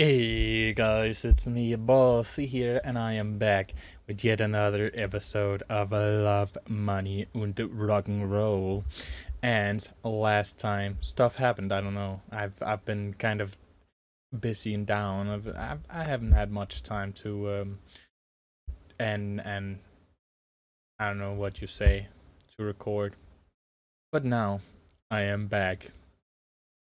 Hey guys, it's me, Bossy here, and I am back with yet another episode of Love, Money und Rock and Roll. And last time stuff happened. I don't know. I've been kind of busy and down. I haven't had much time to and I don't know what you say to record. But now I am back.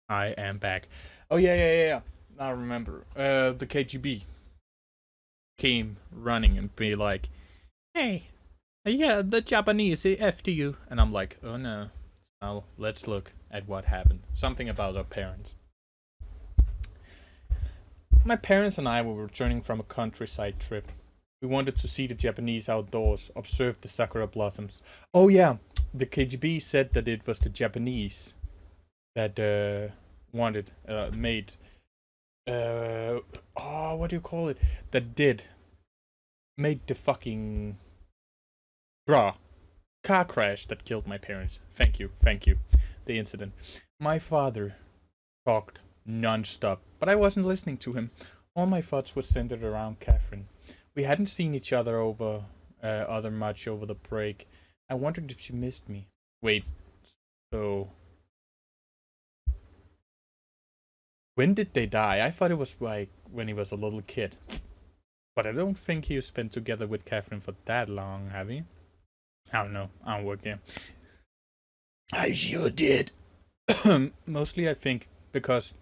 I am back. Oh yeah. I remember. The KGB came running and be like, "Hey, yeah, the Japanese they after you," and I'm like, "Oh no." Now let's look at what happened. Something about our parents. My parents and I were returning from a countryside trip. We wanted to see the Japanese outdoors, observe the sakura blossoms. Oh yeah, the KGB said that it was the Japanese that wanted made what do you call it? That did made the fucking bruh car crash that killed my parents. Thank you. The incident. My father talked non-stop, but I wasn't listening to him. All my thoughts were centered around Catherine. We hadn't seen each other other much over the break. I wondered if she missed me. Wait, so when did they die? I thought it was like when he was a little kid. But I don't think he was spent together with Catherine for that long, have he? I don't know. I don't work there. I sure did. Mostly, I think, because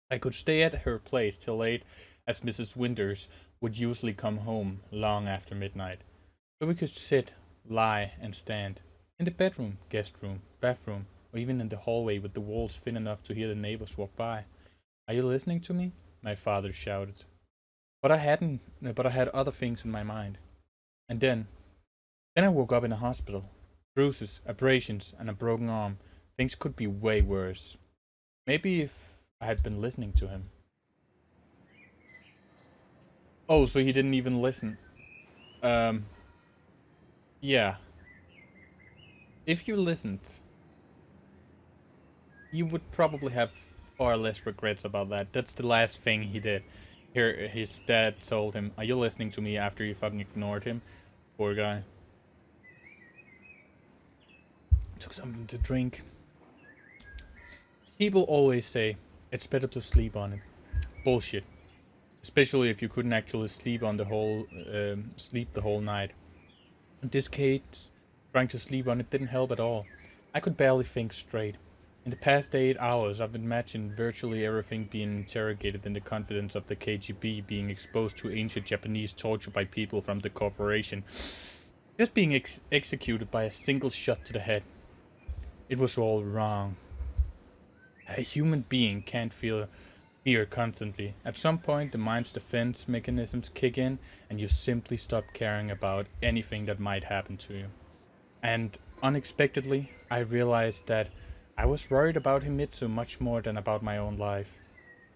I could stay at her place till late, as Mrs. Winters would usually come home long after midnight. So we could sit, lie, and stand. In the bedroom, guest room, bathroom, or even in the hallway with the walls thin enough to hear the neighbors walk by. Are you listening to me? My father shouted. But I had other things in my mind. And then I woke up in a hospital. Bruises, abrasions, and a broken arm. Things could be way worse. Maybe if I had been listening to him. Oh, so he didn't even listen. Um, yeah. If you listened, you would probably have far less regrets about that. That's the last thing he did. Here, his dad told him, "Are you listening to me?" After you fucking ignored him. Poor guy. Took something to drink. People always say it's better to sleep on it. Bullshit. Especially if you couldn't actually sleep the whole night. In this case, trying to sleep on it didn't help at all. I could barely think straight. In the past 8 hours, I've imagined virtually everything being interrogated in the confidence of the KGB, being exposed to ancient Japanese torture by people from the corporation, just being executed by a single shot to the head. It was all wrong. A human being can't feel fear constantly. At some point, the mind's defense mechanisms kick in, and you simply stop caring about anything that might happen to you. And unexpectedly, I realized that I was worried about Himitsu much more than about my own life.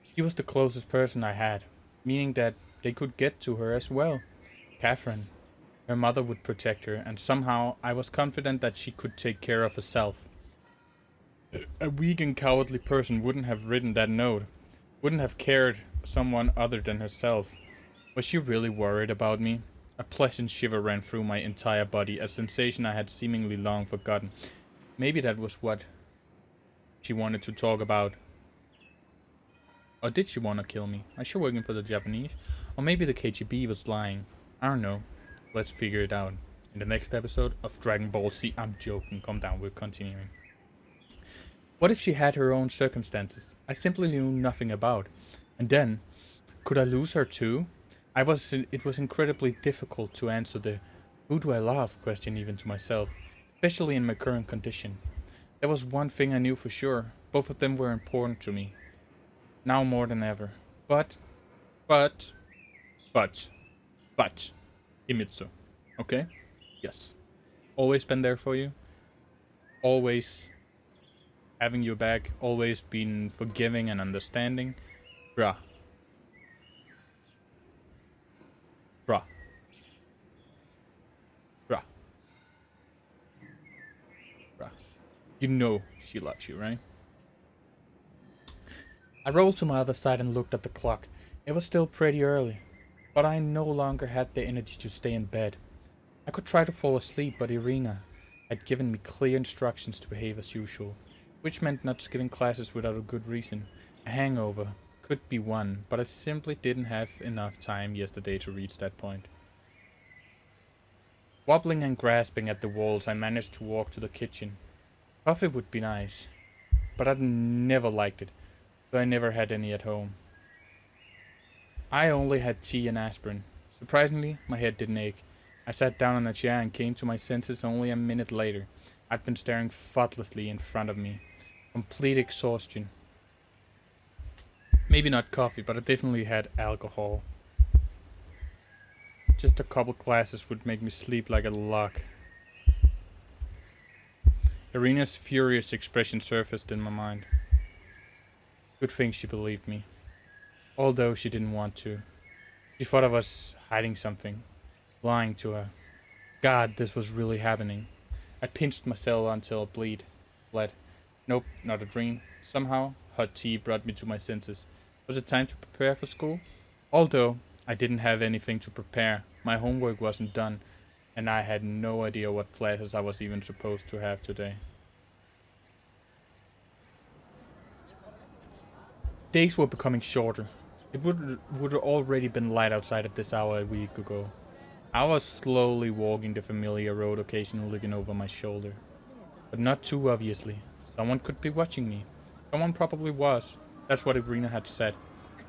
He was the closest person I had, meaning that they could get to her as well. Catherine. Her mother would protect her, and somehow I was confident that she could take care of herself. A weak and cowardly person wouldn't have written that note, wouldn't have cared someone other than herself. Was she really worried about me? A pleasant shiver ran through my entire body, a sensation I had seemingly long forgotten. Maybe that was what she wanted to talk about. Or did she want to kill me? Was she working for the Japanese? Or maybe the KGB was lying. I don't know. Let's figure it out. In the next episode of Dragon Ball Z. I'm joking. Calm down. We're continuing. What if she had her own circumstances I simply knew nothing about? And then, could I lose her too? It was incredibly difficult to answer the "who do I love?" question even to myself, especially in my current condition. There was one thing I knew for sure. Both of them were important to me. Now more than ever. But, but, but, but, Himitsu. Okay? Yes. Always been there for you. Always having your back. Always been forgiving and understanding. Bruh. Bruh. Bruh. Bruh. You know she loves you, right? I rolled to my other side and looked at the clock. It was still pretty early, but I no longer had the energy to stay in bed. I could try to fall asleep, but Irina had given me clear instructions to behave as usual, which meant not skipping classes without a good reason. A hangover could be one, but I simply didn't have enough time yesterday to reach that point. Wobbling and grasping at the walls, I managed to walk to the kitchen. Coffee would be nice, but I'd never liked it, so I never had any at home. I only had tea and aspirin. Surprisingly, my head didn't ache. I sat down on a chair and came to my senses only a minute later. I'd been staring thoughtlessly in front of me. Complete exhaustion. Maybe not coffee, but I definitely had alcohol. Just a couple glasses would make me sleep like a log. Irina's furious expression surfaced in my mind. Good thing she believed me. Although she didn't want to. She thought I was hiding something. Lying to her. God, this was really happening. I pinched myself until it bled. Nope, not a dream. Somehow, hot tea brought me to my senses. Was it time to prepare for school? Although I didn't have anything to prepare. My homework wasn't done, and I had no idea what classes I was even supposed to have today. Days were becoming shorter. It would already been light outside at this hour a week ago. I was slowly walking the familiar road, occasionally looking over my shoulder. But not too obviously. Someone could be watching me. Someone probably was. That's what Irina had said.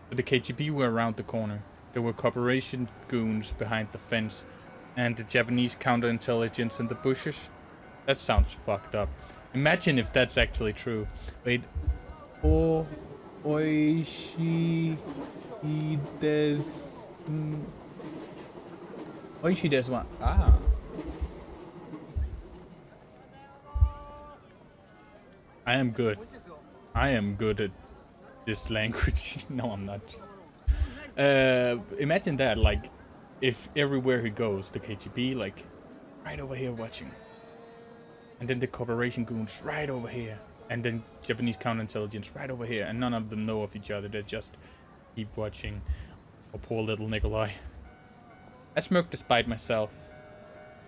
But the KGB were around the corner. There were corporation goons behind the fence. And the Japanese counterintelligence in the bushes. That sounds fucked up. Imagine if that's actually true. Wait. Oh. Oishi desu. Oishi desu wa. Ah. I am good. I am good at this language. No, I'm not. Imagine that, like, if everywhere he goes, the KGB, like, right over here watching. And then the corporation goons right over here. And then Japanese counterintelligence right over here. And none of them know of each other. They just keep watching. Oh, poor little Nikolai. I smirked despite myself.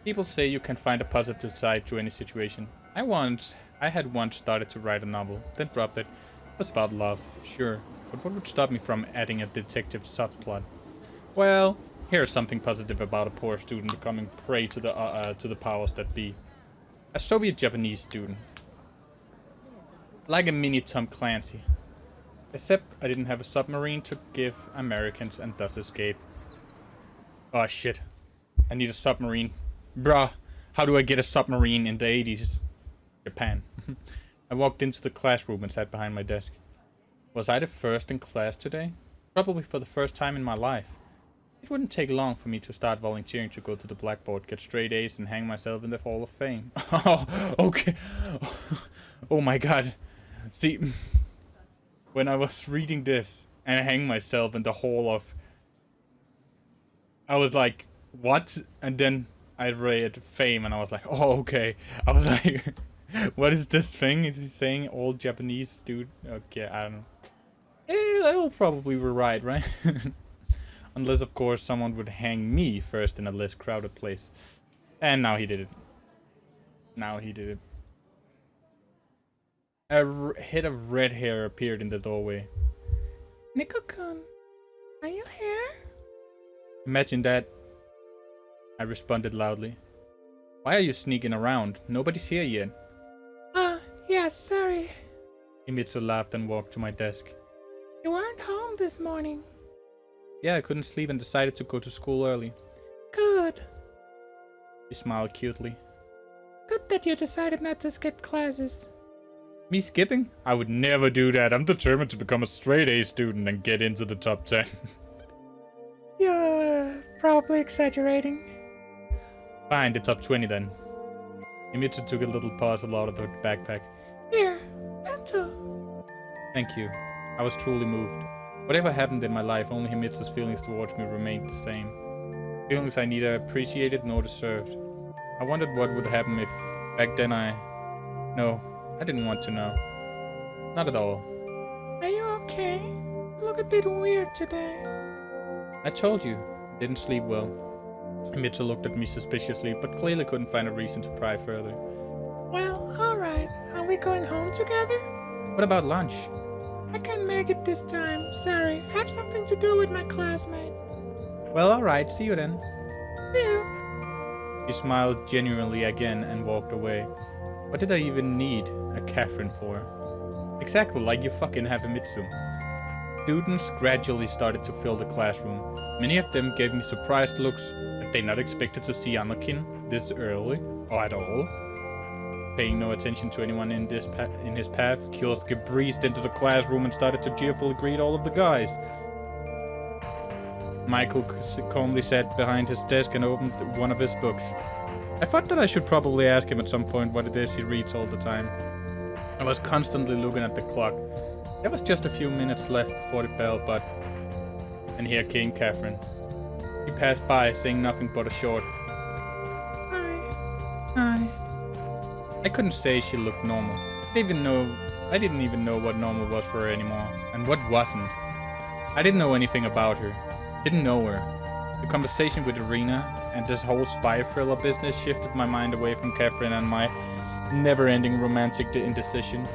People say you can find a positive side to any situation. I had once started to write a novel, then dropped it. It was about love, sure. But what would stop me from adding a detective subplot? Well, here's something positive about a poor student becoming prey to the powers that be. A Soviet-Japanese student. Like a mini Tom Clancy. Except I didn't have a submarine to give Americans and thus escape. Oh shit. I need a submarine. Bruh, how do I get a submarine in the 80s? Japan. I walked into the classroom and sat behind my desk. Was I the first in class today? Probably for the first time in my life. It wouldn't take long for me to start volunteering to go to the blackboard, get straight A's, and hang myself in the Hall of Fame. Oh, okay. Oh my god. See, when I was reading this and I hang myself in the Hall of... I was like, what? And then I read Fame and I was like, oh, okay. I was like, what is this thing? Is he saying all Japanese dude? Okay, I don't know. They will probably be right? Unless, of course, someone would hang me first in a less crowded place. And now he did it. A head of red hair appeared in the doorway. Nico-kun, are you here? Imagine that. I responded loudly. Why are you sneaking around? Nobody's here yet. Yeah, sorry. Himitsu laughed and walked to my desk. You weren't home this morning. Yeah, I couldn't sleep and decided to go to school early. Good. She smiled cutely. Good that you decided not to skip classes. Me skipping? I would never do that. I'm determined to become a straight A student and get into the top 10. You're probably exaggerating. Fine, the top 20 then. Himitsu took a little parcel out of her backpack. Here, pencil. Thank you. I was truly moved. Whatever happened in my life, only Himitsu's feelings towards me remained the same. Feelings I neither appreciated nor deserved. I wondered what would happen if, back then No, I didn't want to know. Not at all. Are you okay? You look a bit weird today. I told you, didn't sleep well. Mitchell looked at me suspiciously, but clearly couldn't find a reason to pry further. Well, alright. Are we going home together? What about lunch? I can't make it this time. Sorry. I have something to do with my classmates. Well, alright, see you then. See you. She smiled genuinely again and walked away. What did I even need a Catherine for? Exactly like you fucking have a Mitsu. Students gradually started to fill the classroom. Many of them gave me surprised looks that they not expected to see Anakin this early or at all. Paying no attention to anyone in his path, Kyosuke breezed into the classroom and started to cheerfully greet all of the guys. Michael calmly sat behind his desk and opened one of his books. I thought that I should probably ask him at some point what it is he reads all the time. I was constantly looking at the clock. There was just a few minutes left before the bell, but... And here came Catherine. She passed by, saying nothing but a short... Hi. I couldn't say she looked normal. I didn't even know what normal was for her anymore, and what wasn't. I didn't know anything about her. Didn't know her. The conversation with Irina and this whole spy thriller business shifted my mind away from Catherine and my never-ending romantic indecision.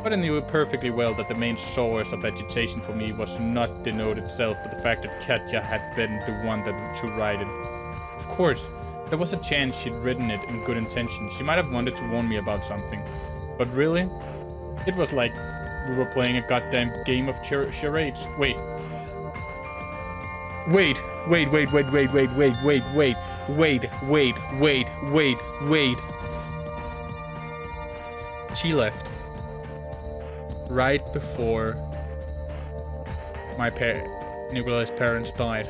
But I knew perfectly well that the main source of agitation for me was not the note itself, but the fact that Katja had been the one to write it. Of course, there was a chance she'd written it in good intention. She might have wanted to warn me about something. But really, it was like we were playing a goddamn game of charades. Wait. She left. Right before Nikolai's parents died.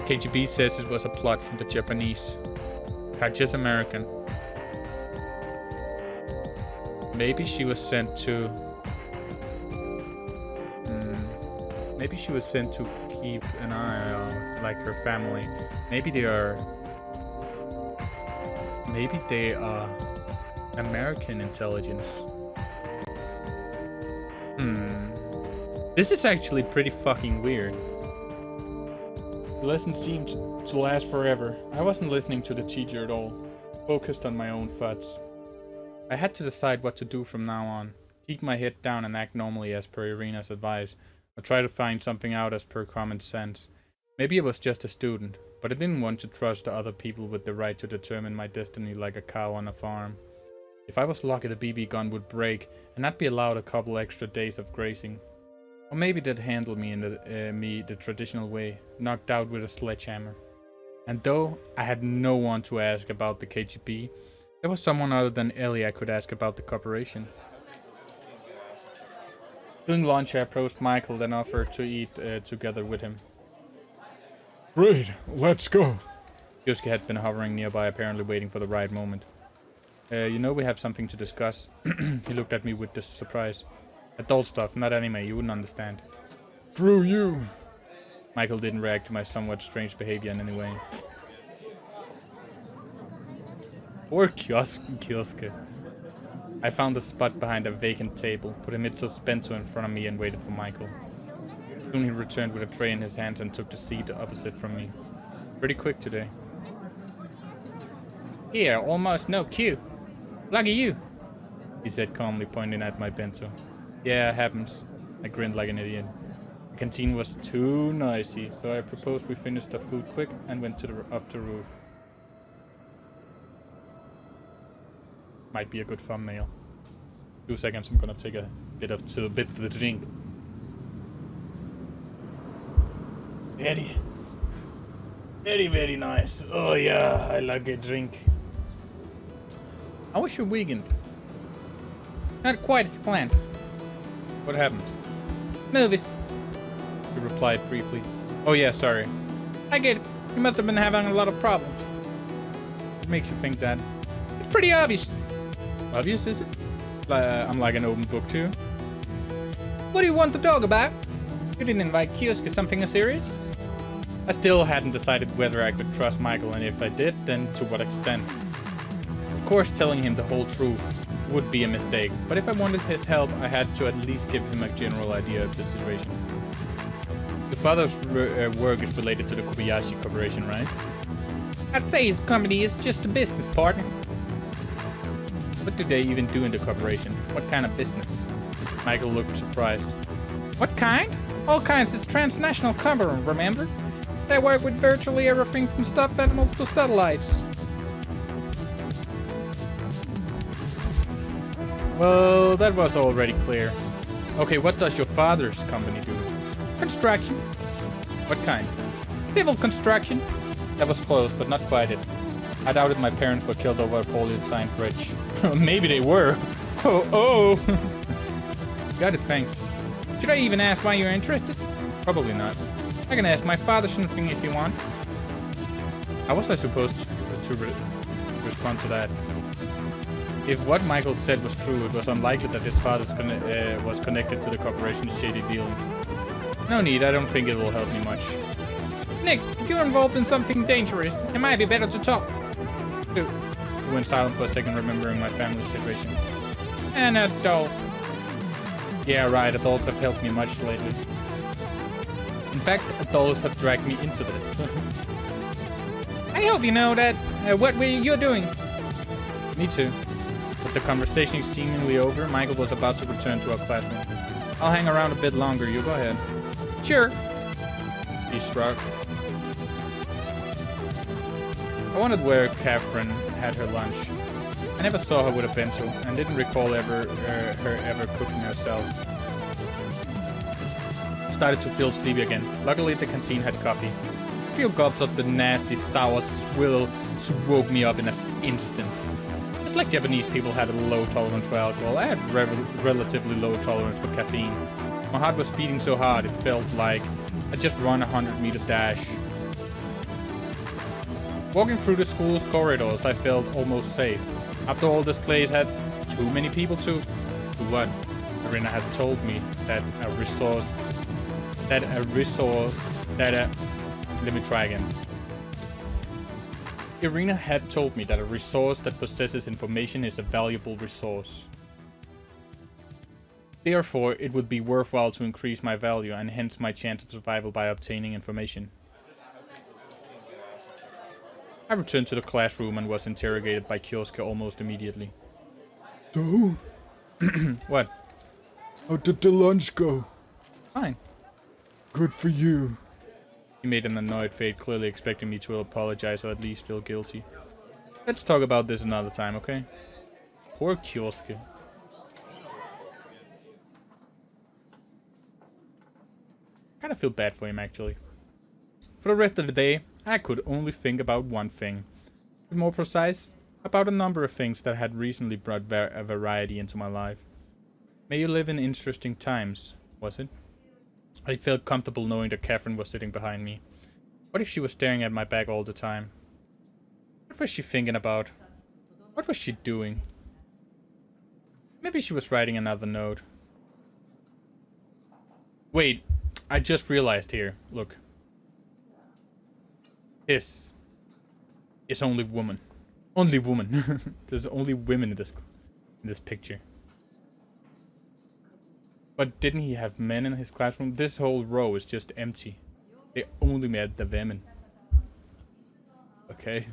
KGB says it was a plot from the Japanese. Katja's American. Maybe she was sent to... Maybe she was sent to keep an eye on, like, her family. Maybe they are American intelligence. This is actually pretty fucking weird. The lesson seemed to last forever. I wasn't listening to the teacher at all, focused on my own thoughts. I had to decide what to do from now on. Keep my head down and act normally as per Irina's advice, or try to find something out as per common sense. Maybe I was just a student, but I didn't want to trust the other people with the right to determine my destiny like a cow on a farm. If I was lucky, the BB gun would break, and I'd be allowed a couple extra days of grazing. Or maybe they'd handle me in the traditional way, knocked out with a sledgehammer. And though I had no one to ask about the KGB, there was someone other than Ellie I could ask about the corporation. During lunch, I approached Michael, then offered to eat together with him. Great, let's go. Kyosuke had been hovering nearby, apparently waiting for the right moment. You know we have something to discuss. He looked at me with this surprise. Adult stuff, not anime, you wouldn't understand. Screw you. Michael didn't react to my somewhat strange behavior in any way. Poor Kyosuke. I found a spot behind a vacant table, put a Mitsu's bento in front of me and waited for Michael. Soon he returned with a tray in his hands and took the seat opposite from me. Pretty quick today. Here, almost no queue. Lucky you, he said calmly, pointing at my bento. Yeah, it happens. I grinned like an idiot. The canteen was too noisy, so I proposed we finish the food quick and went up the roof. Might be a good thumbnail. 2 seconds, I'm gonna take a bit of the drink. Very nice. Oh yeah, I like a drink. How was your weekend? Not quite as planned. What happened? Movies. He replied briefly. Oh yeah, sorry. I get it. You must have been having a lot of problems. What makes you think that? It's pretty obvious. Obvious, is it? I'm like an open book too. What do you want to talk about? You didn't invite Kyosuke something serious? I still hadn't decided whether I could trust Michael, and if I did, then to what extent. Of course, telling him the whole truth would be a mistake, but if I wanted his help, I had to at least give him a general idea of the situation. The father's work is related to the Kobayashi Corporation, right? I'd say his company is just a business partner. What do they even do in the corporation? What kind of business? Michael looked surprised. What kind? All kinds. It's transnational company, remember? They work with virtually everything from stuffed animals to satellites. Well, that was already clear. Okay, what does your father's company do? Construction. What kind? Civil construction. That was close, but not quite it. I doubted my parents were killed over a poorly designed bridge. Maybe they were. Oh. Got it, thanks. Should I even ask why you're interested? Probably not. I can ask my father something if you want. How was I supposed to respond to that? If what Michael said was true, it was unlikely that his father was connected to the corporation's shady dealings. No need, I don't think it will help me much. Nick, if you're involved in something dangerous, it might be better to talk. He went silent for a second, remembering my family's situation. An adult. Yeah, right, adults have helped me much lately. In fact, adults have dragged me into this. I hope you know that what you're doing. Me too. With the conversation seemingly over, Michael was about to return to our classroom. I'll hang around a bit longer, you go ahead. Sure. He shrugged. I wondered where Catherine had her lunch. I never saw her with a pencil, and didn't recall her ever cooking herself. I started to feel sleepy again. Luckily, the canteen had coffee. A few gulps of the nasty, sour swill woke me up in an instant. Just like Japanese people had a low tolerance for alcohol, I had relatively low tolerance for caffeine. My heart was beating so hard it felt like I just run a 100-meter dash. Walking through the school's corridors, I felt almost safe. After all, this place had too many people to what? Irina had told me that let me try again. Irina had told me that a resource that possesses information is a valuable resource. Therefore, it would be worthwhile to increase my value and hence my chance of survival by obtaining information. I returned to the classroom and was interrogated by Kioske almost immediately. So, What? how did the lunch go? Fine. Good for you. He made an annoyed face, clearly expecting me to apologize or at least feel guilty. Let's talk about this another time, okay? Poor Kioske. Kinda feel bad for him, actually. For the rest of the day, I could only think about one thing. To be more precise, about a number of things that had recently brought a variety into my life. May you live in interesting times, was it? I felt comfortable knowing that Catherine was sitting behind me. What if she was staring at my back all the time? What was she thinking about? What was she doing? Maybe she was writing another note. Wait, I just realized here. Look. This is only woman. Only woman. There's only women in this picture. But didn't he have men in his classroom? This whole row is just empty. They only met the women. Okay.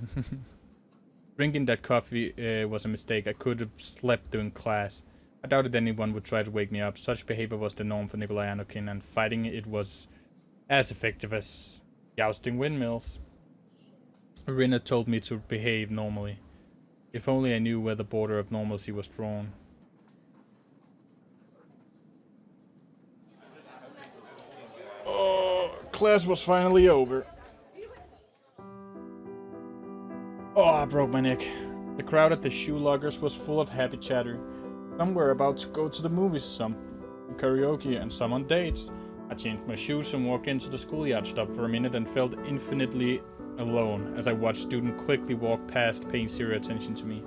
Drinking that coffee was a mistake. I could have slept during class. I doubted anyone would try to wake me up. Such behavior was the norm for Nikolai Anokin, and fighting it was as effective as jousting windmills. Irina told me to behave normally. If only I knew where the border of normalcy was drawn. Oh, class was finally over. Oh, I broke my neck. The crowd at the shoe lockers was full of happy chatter. Some were about to go to the movies, some karaoke, and some on dates. I changed my shoes and walked into the schoolyard, stopped for a minute, and felt infinitely alone as I watched students quickly walk past, paying zero attention to me,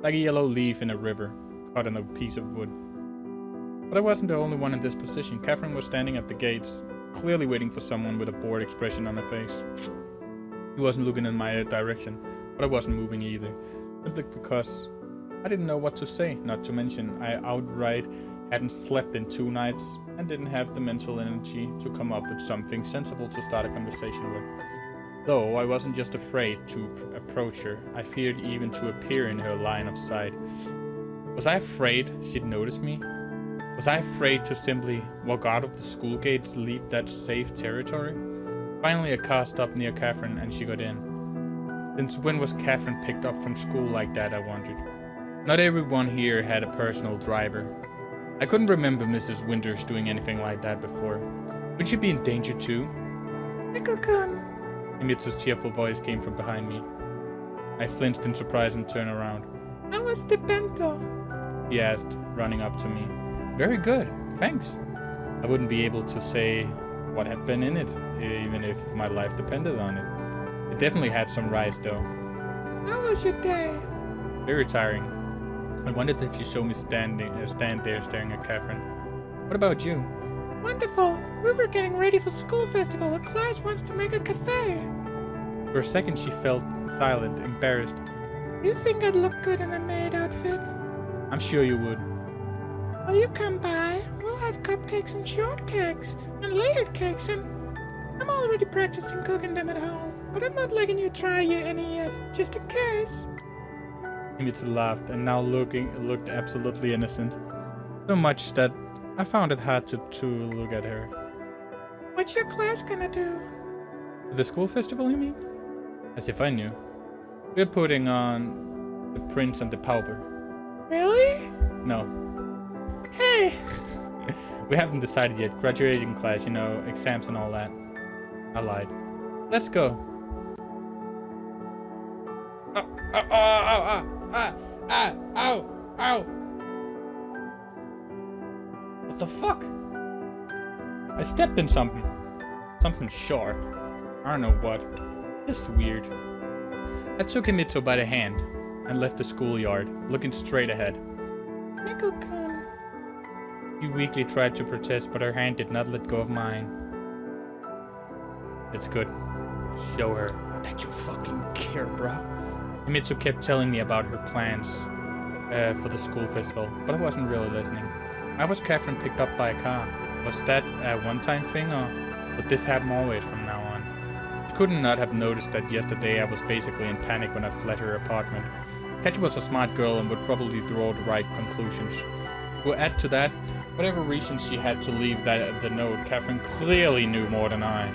like a yellow leaf in a river, caught on a piece of wood. But I wasn't the only one in this position. Catherine was standing at the gates, clearly waiting for someone with a bored expression on her face. He wasn't looking in my direction, but I wasn't moving either, simply because I didn't know what to say, not to mention I outright Hadn't slept in 2 nights and didn't have the mental energy to come up with something sensible to start a conversation with. Though I wasn't just afraid to approach her, I feared even to appear in her line of sight. Was I afraid she'd notice me? Was I afraid to simply walk out of the school gates, leave that safe territory? Finally, a car stopped near Catherine and she got in. Since when was Catherine picked up from school like that, I wondered. Not everyone here had a personal driver. I couldn't remember Mrs. Winters doing anything like that before. Would she be in danger too? Nickel-kun. Himitsu's cheerful voice came from behind me. I flinched in surprise and turned around. How was the bento? He asked, running up to me. Very good, thanks. I wouldn't be able to say what had been in it, even if my life depended on it. It definitely had some rice though. How was your day? Very tiring. I wondered if you saw me stand there staring at Catherine. What about you? Wonderful. We were getting ready for school festival. A class wants to make a cafe. For a second she felt silent, embarrassed. You think I'd look good in a maid outfit? I'm sure you would. Will you come by? We'll have cupcakes and shortcakes and layered cakes, and I'm already practicing cooking them at home. But I'm not letting you try any yet, just in case. Himitsu laughed and now looked absolutely innocent. So much that I found it hard to look at her. What's your class gonna do? The school festival, you mean? As if I knew. We're putting on The Prince and the Pauper. Really? No. Hey! We haven't decided yet. Graduating class, you know, exams and all that. I lied. Let's go. Ow! What the fuck? I stepped in something. Something sharp. I don't know what. It's weird. I took Himitsu by the hand and left the schoolyard, looking straight ahead. Nickel-kun. She weakly tried to protest, but her hand did not let go of mine. It's good. Show her that you fucking care, bro. Himitsu kept telling me about her plans for the school festival, but I wasn't really listening. Why was Catherine picked up by a car? Was that a one-time thing, or would this happen always from now on? She could not have noticed that yesterday I was basically in panic when I fled her apartment. Kat was a smart girl and would probably draw the right conclusions. To add to that, whatever reason she had to leave the note, Catherine clearly knew more than I.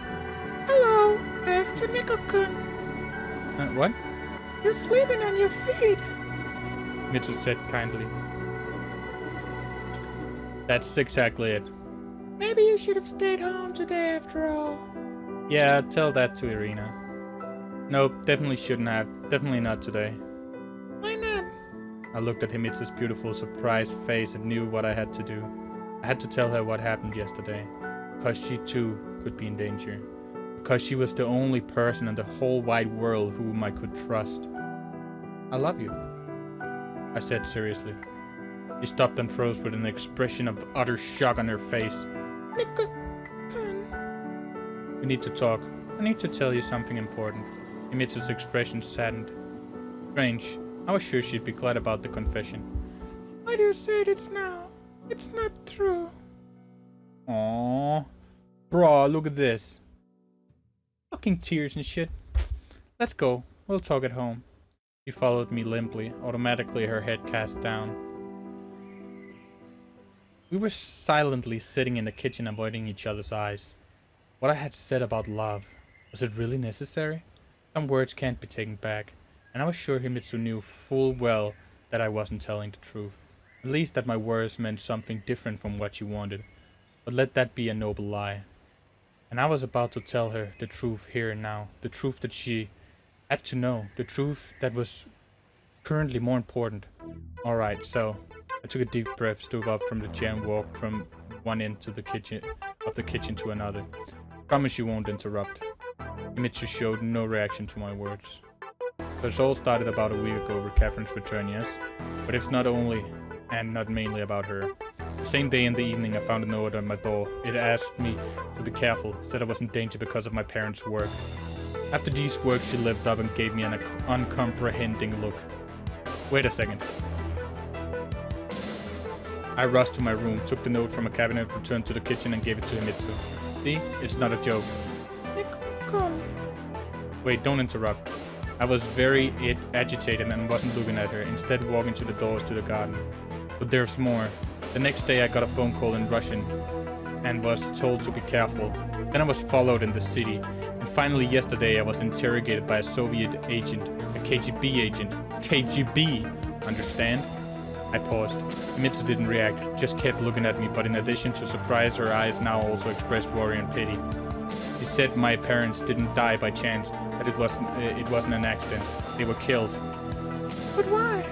Hello, Mr. Nickel-kun. What? You're sleeping on your feet. Mitsu said kindly. That's exactly it. Maybe you should have stayed home today after all. Yeah, tell that to Irina. Nope, definitely shouldn't have. Definitely not today. Why not? I looked at Himitsu's beautiful, surprised face and knew what I had to do. I had to tell her what happened yesterday. Because she too could be in danger. Because she was the only person in the whole wide world whom I could trust. I love you, I said seriously. She stopped and froze with an expression of utter shock on her face. Nickel-kun. We need to talk. I need to tell you something important. Himitsu's expression saddened. Strange. I was sure she'd be glad about the confession. Why do you say this now? It's not true. Aww. Bro, look at this. Fucking tears and shit. Let's go. We'll talk at home. She followed me limply, automatically her head cast down. We were silently sitting in the kitchen, avoiding each other's eyes. What I had said about love, was it really necessary? Some words can't be taken back, and I was sure Himitsu knew full well that I wasn't telling the truth. At least that my words meant something different from what she wanted. But let that be a noble lie. And I was about to tell her the truth here and now, the truth that she had to know, the truth that was currently more important. Alright, so I took a deep breath, stood up from the chair and walked from one end of the kitchen to another. Promise you won't interrupt. Himitsu showed no reaction to my words. So it all started about a week ago with Catherine's return, yes? But it's not only and not mainly about her. The same day in the evening I found a note on my door. It asked me to be careful, said I was in danger because of my parents' work. After these words she lived up and gave me an uncomprehending look. Wait a second. I rushed to my room, took the note from a cabinet, returned to the kitchen and gave it to Himitsu. See? It's not a joke. Neko-kun. Wait, don't interrupt. I was very agitated and wasn't looking at her, instead walking to the doors to the garden. But there's more. The next day I got a phone call in Russian and was told to be careful. Then I was followed in the city. And finally yesterday I was interrogated by a Soviet agent, a KGB agent. KGB! Understand? I paused. Himitsu didn't react, just kept looking at me, but in addition to surprise, her eyes now also expressed worry and pity. She said my parents didn't die by chance, that it wasn't an accident. They were killed. But why?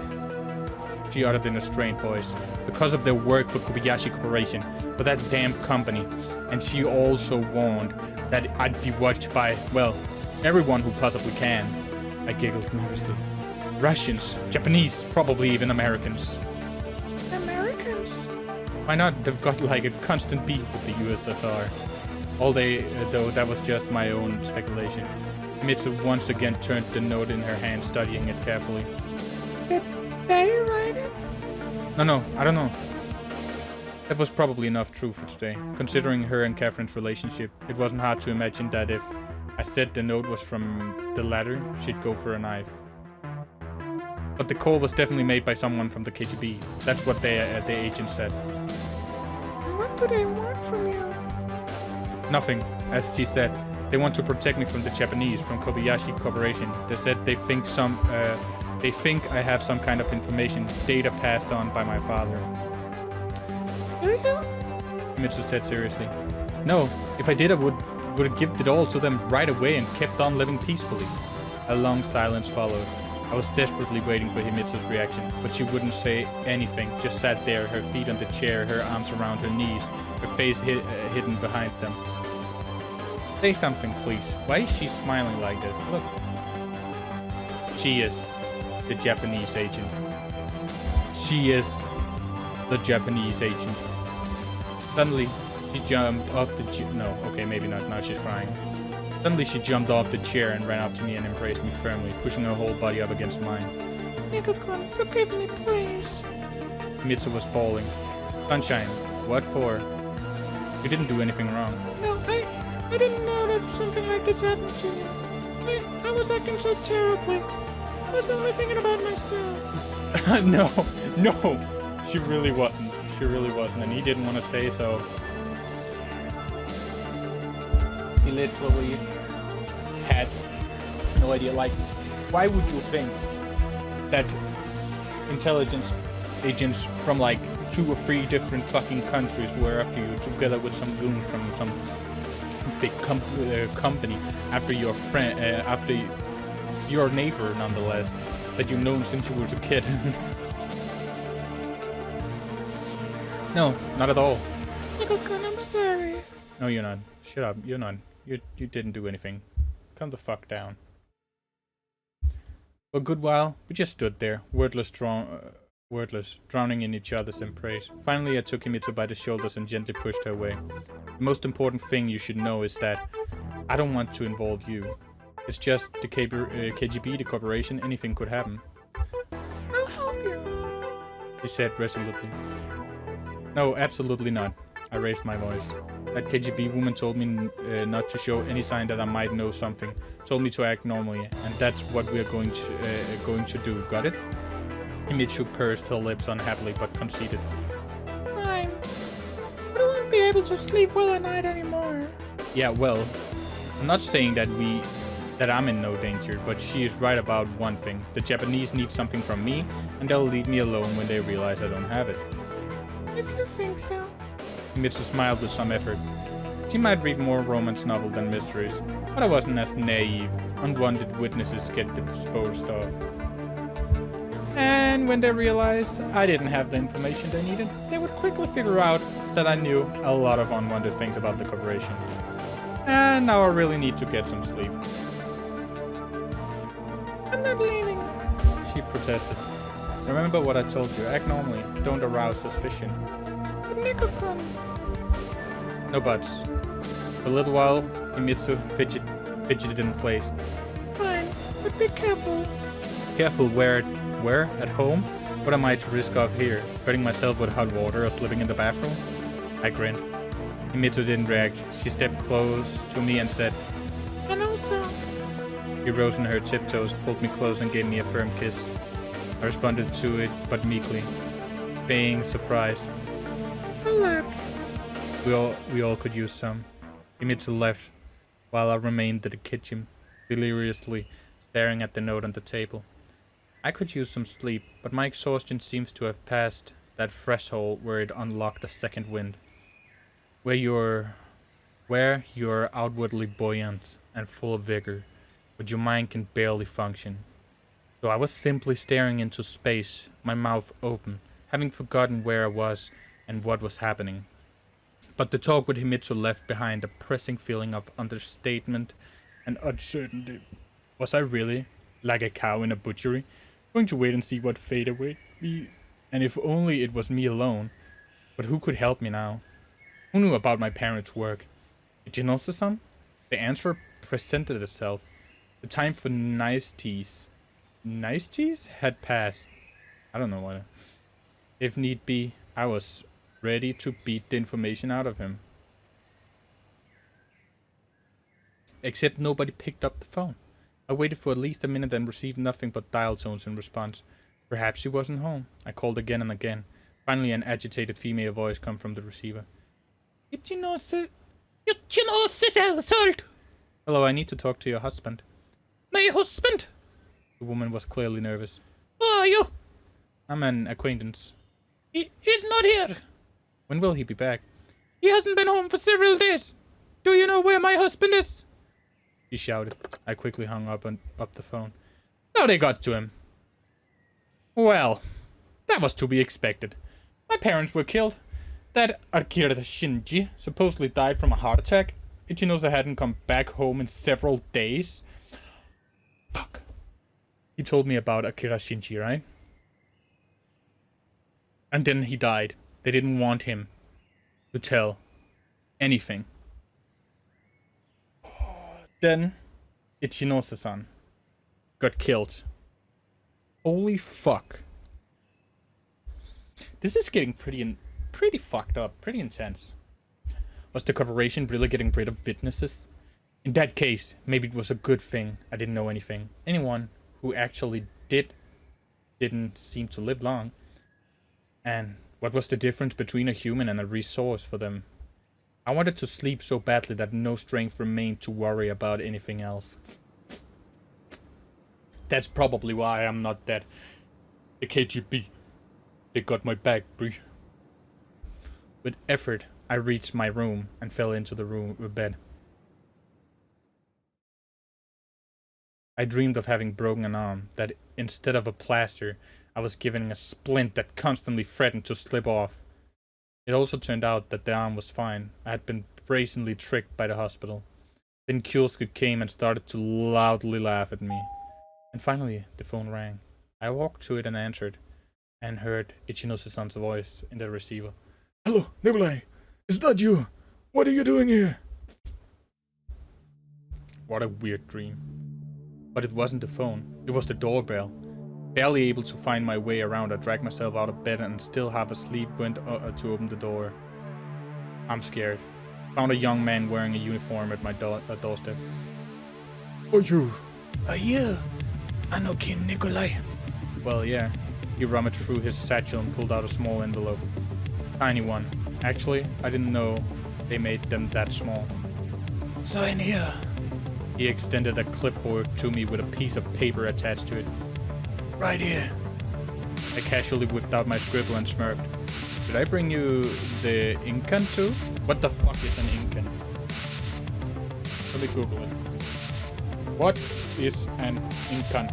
She uttered in a strained voice. Because of their work for Kobayashi Corporation, for that damn company. And she also warned that I'd be watched by, well, everyone who possibly can. I giggled nervously. Russians, Japanese, probably even Americans. Americans? Why not? They've got like a constant beef with the USSR. All day, though, that was just my own speculation. Himitsu once again turned the note in her hand, studying it carefully. Did they write it? No, I don't know. That was probably enough true for today. Considering her and Catherine's relationship, it wasn't hard to imagine that if I said the note was from the latter, she'd go for a knife. But the call was definitely made by someone from the KGB. That's what the agent said. What do they want from you? Nothing, as she said. They want to protect me from the Japanese, from Kobayashi Corporation. They said they think I have some kind of information, data passed on by my father. Do you? Himitsu said seriously. No, if I did, I would have given it all to them right away and kept on living peacefully. A long silence followed. I was desperately waiting for Himitsu's reaction, but she wouldn't say anything, just sat there, her feet on the chair, her arms around her knees, her face hidden behind them. Say something, please. Why is she smiling like this? Look. She is the Japanese agent. She is the Japanese agent. Suddenly, she jumped off the no, okay, maybe not. Now she's crying. Suddenly, she jumped off the chair and ran up to me and embraced me firmly, pushing her whole body up against mine. Neko-kun, forgive me, please. Himitsu was bawling. Sunshine, what for? You didn't do anything wrong. No, I didn't know that something like this happened to you. I was acting so terribly. I was only thinking about myself. No, she really wasn't. She really wasn't, and he didn't want to say so. He literally had no idea. Like, why would you think that intelligence agents from like 2 or 3 different fucking countries were after you, together with some goons from some big company, after your friend, after your neighbor, nonetheless, that you've known since you were a kid? No, not at all. Neko-kun, I'm sorry. No, you're not. Shut up. You're not. You didn't do anything. Calm the fuck down. For a good while, we just stood there, wordless, drowning in each other's embrace. Finally, I took Himitsu by the shoulders and gently pushed her away. The most important thing you should know is that I don't want to involve you. It's just the KGB, the corporation, anything could happen. I'll help you. She said resolutely. No, absolutely not. I raised my voice. That KGB woman told me not to show any sign that I might know something. Told me to act normally, and that's what we're going to do. Got it? Himitsu pursed her lips unhappily, but conceded. Fine. But I won't be able to sleep well at night anymore. Yeah, well, I'm not saying that I'm in no danger, but she is right about one thing. The Japanese need something from me, and they'll leave me alone when they realize I don't have it. If you think so. Himitsu smiled with some effort. She might read more romance novel than mysteries, but I wasn't as naive. Unwanted witnesses get disposed of. And when they realized I didn't have the information they needed, they would quickly figure out that I knew a lot of unwanted things about the corporation. And now I really need to get some sleep. I'm not leaving. She protested. Remember what I told you. Act normally. Don't arouse suspicion. But Neko-kun. No buts. For a little while, Himitsu fidgeted in place. Fine, but be careful. Careful, where? At home? What am I to risk off here? Burning myself with hot water or slipping in the bathroom? I grinned. Himito didn't react. She stepped close to me and said, And also, She rose on her tiptoes, pulled me close and gave me a firm kiss. I responded to it, but meekly, feigning surprise. good luck. We all could use some. Himito left, while I remained in the kitchen, deliriously staring at the note on the table. I could use some sleep, but my exhaustion seems to have passed that threshold where it unlocked a second wind. Where you're outwardly buoyant and full of vigor, but your mind can barely function. So I was simply staring into space, my mouth open, having forgotten where I was and what was happening. But the talk with Himito left behind a pressing feeling of understatement and uncertainty. Was I really, like a cow in a butchery, going to wait and see what fate awaited me? And if only it was me alone. But who could help me now? Who knew about my parents' work? Ichinosu-san? The answer presented itself. The time for niceties had passed. I don't know what. If need be, I was ready to beat the information out of him. Except nobody picked up the phone. I waited for at least a minute and received nothing but dial tones in response. Perhaps he wasn't home. I called again and again. Finally, an agitated female voice came from the receiver. Ichinosu household. Hello, I need to talk to your husband. My husband? The woman was clearly nervous. Who are you? I'm an acquaintance. He's not here. When will he be back? He hasn't been home for several days. Do you know where my husband is? She shouted. I quickly hung up the phone. How they got to him? Well, that was to be expected. My parents were killed. That Akira Shinji supposedly died from a heart attack. Ichinosu hadn't come back home in several days. Fuck. He told me about Akira Shinji, right? And then he died. They didn't want him to tell anything. Then Ichinosu-san got killed. Holy fuck. This is getting pretty fucked up, pretty intense. Was the corporation really getting rid of witnesses? In that case, maybe it was a good thing I didn't know anything. Anyone who actually didn't seem to live long. And what was the difference between a human and a resource for them? I wanted to sleep so badly that no strength remained to worry about anything else. That's probably why I'm not dead. The KGB. They got my back, Bree. With effort, I reached my room and fell into the bed. I dreamed of having broken an arm, that instead of a plaster, I was given a splint that constantly threatened to slip off. It also turned out that the arm was fine. I had been brazenly tricked by the hospital. Then Kyosuke came and started to loudly laugh at me. And finally, the phone rang. I walked to it and answered, and heard Ichinosu-san's voice in the receiver. Hello, Nikolai. Is that you? What are you doing here? What a weird dream. But it wasn't the phone. It was the doorbell. Barely able to find my way around, I dragged myself out of bed and still half asleep went to open the door. I'm scared. Found a young man wearing a uniform at my doorstep. Are you? Are you Anokin Nikolai? Well, yeah. He rummaged through his satchel and pulled out a small envelope. Tiny one. Actually, I didn't know they made them that small. Sign here. He extended a clipboard to me with a piece of paper attached to it. Right here. I casually whipped out my scribble and smirked. Did I bring you the Incan too? What the fuck is an Incan? Let me Google it. What is an Incan?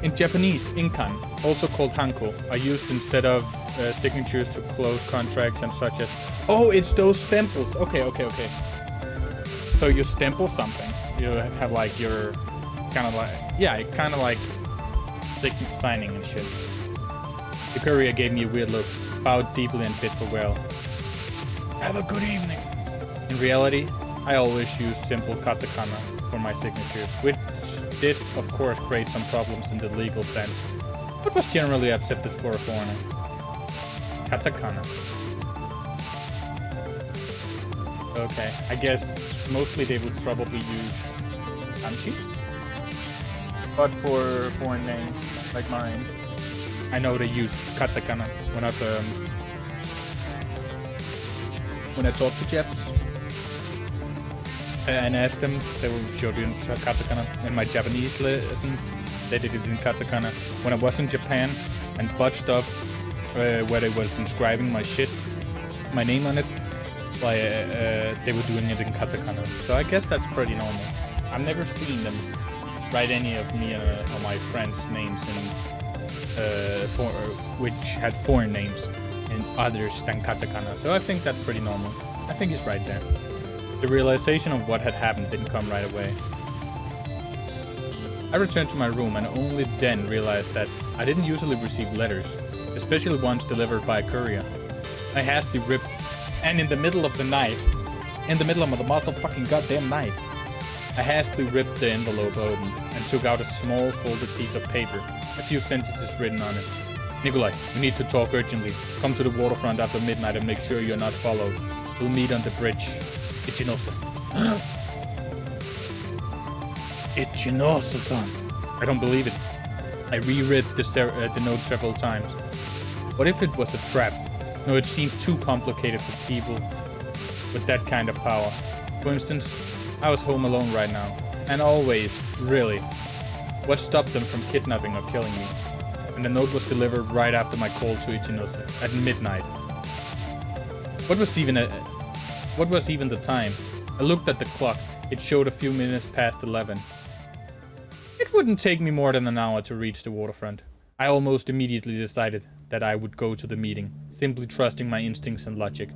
In Japanese, Incan, also called Hanko, are used instead of signatures to close contracts and such as... Oh, it's those stemples. Okay. So you stemple something. You have like your... kind of like... Yeah, kind of like signing and shit. The courier gave me a weird look, bowed deeply and bid farewell. Have a good evening. In reality, I always use simple katakana for my signatures, which did, of course, create some problems in the legal sense, but was generally accepted for a foreigner. Katakana. Okay, I guess mostly they would probably use kanji, but for foreign names like mine, I know they use katakana when I talk to Japs and ask them. They will show you in katakana. In my Japanese lessons, they did it in katakana. When I was in Japan and botched up where they was inscribing my shit, my name on it, like they were doing it in katakana. So I guess that's pretty normal. I've never seen them write any of me or my friends' names in which had foreign names and others than katakana. So I think that's pretty normal. I think he's right there. The realization of what had happened didn't come right away. I returned to my room and only then realized that I didn't usually receive letters, especially ones delivered by a courier. I hastily ripped, and in the middle of the night, in the middle of the motherfucking goddamn night, I hastily ripped the envelope open and took out a small folded piece of paper, a few sentences written on it. Nikolai, we need to talk urgently. Come to the waterfront after midnight and make sure you're not followed. We'll meet on the bridge. Ichinose. Ichinose-san. I don't believe it. I reread the note several times. What if it was a trap? No, it seemed too complicated for people with that kind of power. For instance, I was home alone right now. And always, really. What stopped them from kidnapping or killing me? And the note was delivered right after my call to Ichinose, at midnight. What was even the time? I looked at the clock. It showed a few minutes past 11. It wouldn't take me more than an hour to reach the waterfront. I almost immediately decided that I would go to the meeting, simply trusting my instincts and logic.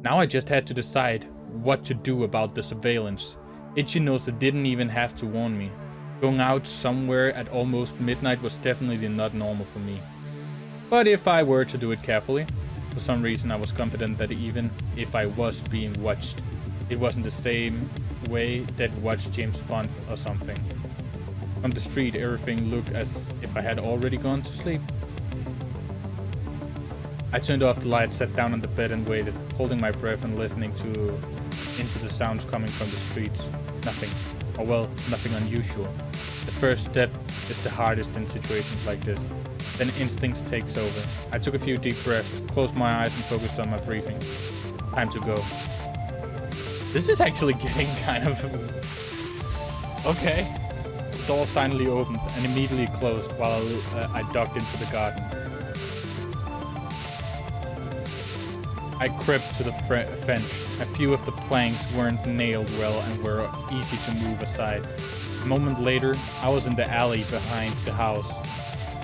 Now I just had to decide what to do about the surveillance. Ichinose didn't even have to warn me. Going out somewhere at almost midnight was definitely not normal for me. But if I were to do it carefully, for some reason I was confident that even if I was being watched, it wasn't the same way that watched James Bond or something. From the street, everything looked as if I had already gone to sleep. I turned off the light, sat down on the bed and waited, holding my breath and listening into the sounds coming from the streets. Nothing. Or well, nothing unusual. The first step is the hardest in situations like this. Then instincts takes over. I took a few deep breaths, closed my eyes and focused on my breathing. Time to go. This is actually getting kind of... Okay. The door finally opened and immediately closed while I ducked into the garden. I crept to the fence. A few of the planks weren't nailed well and were easy to move aside. A moment later, I was in the alley behind the house.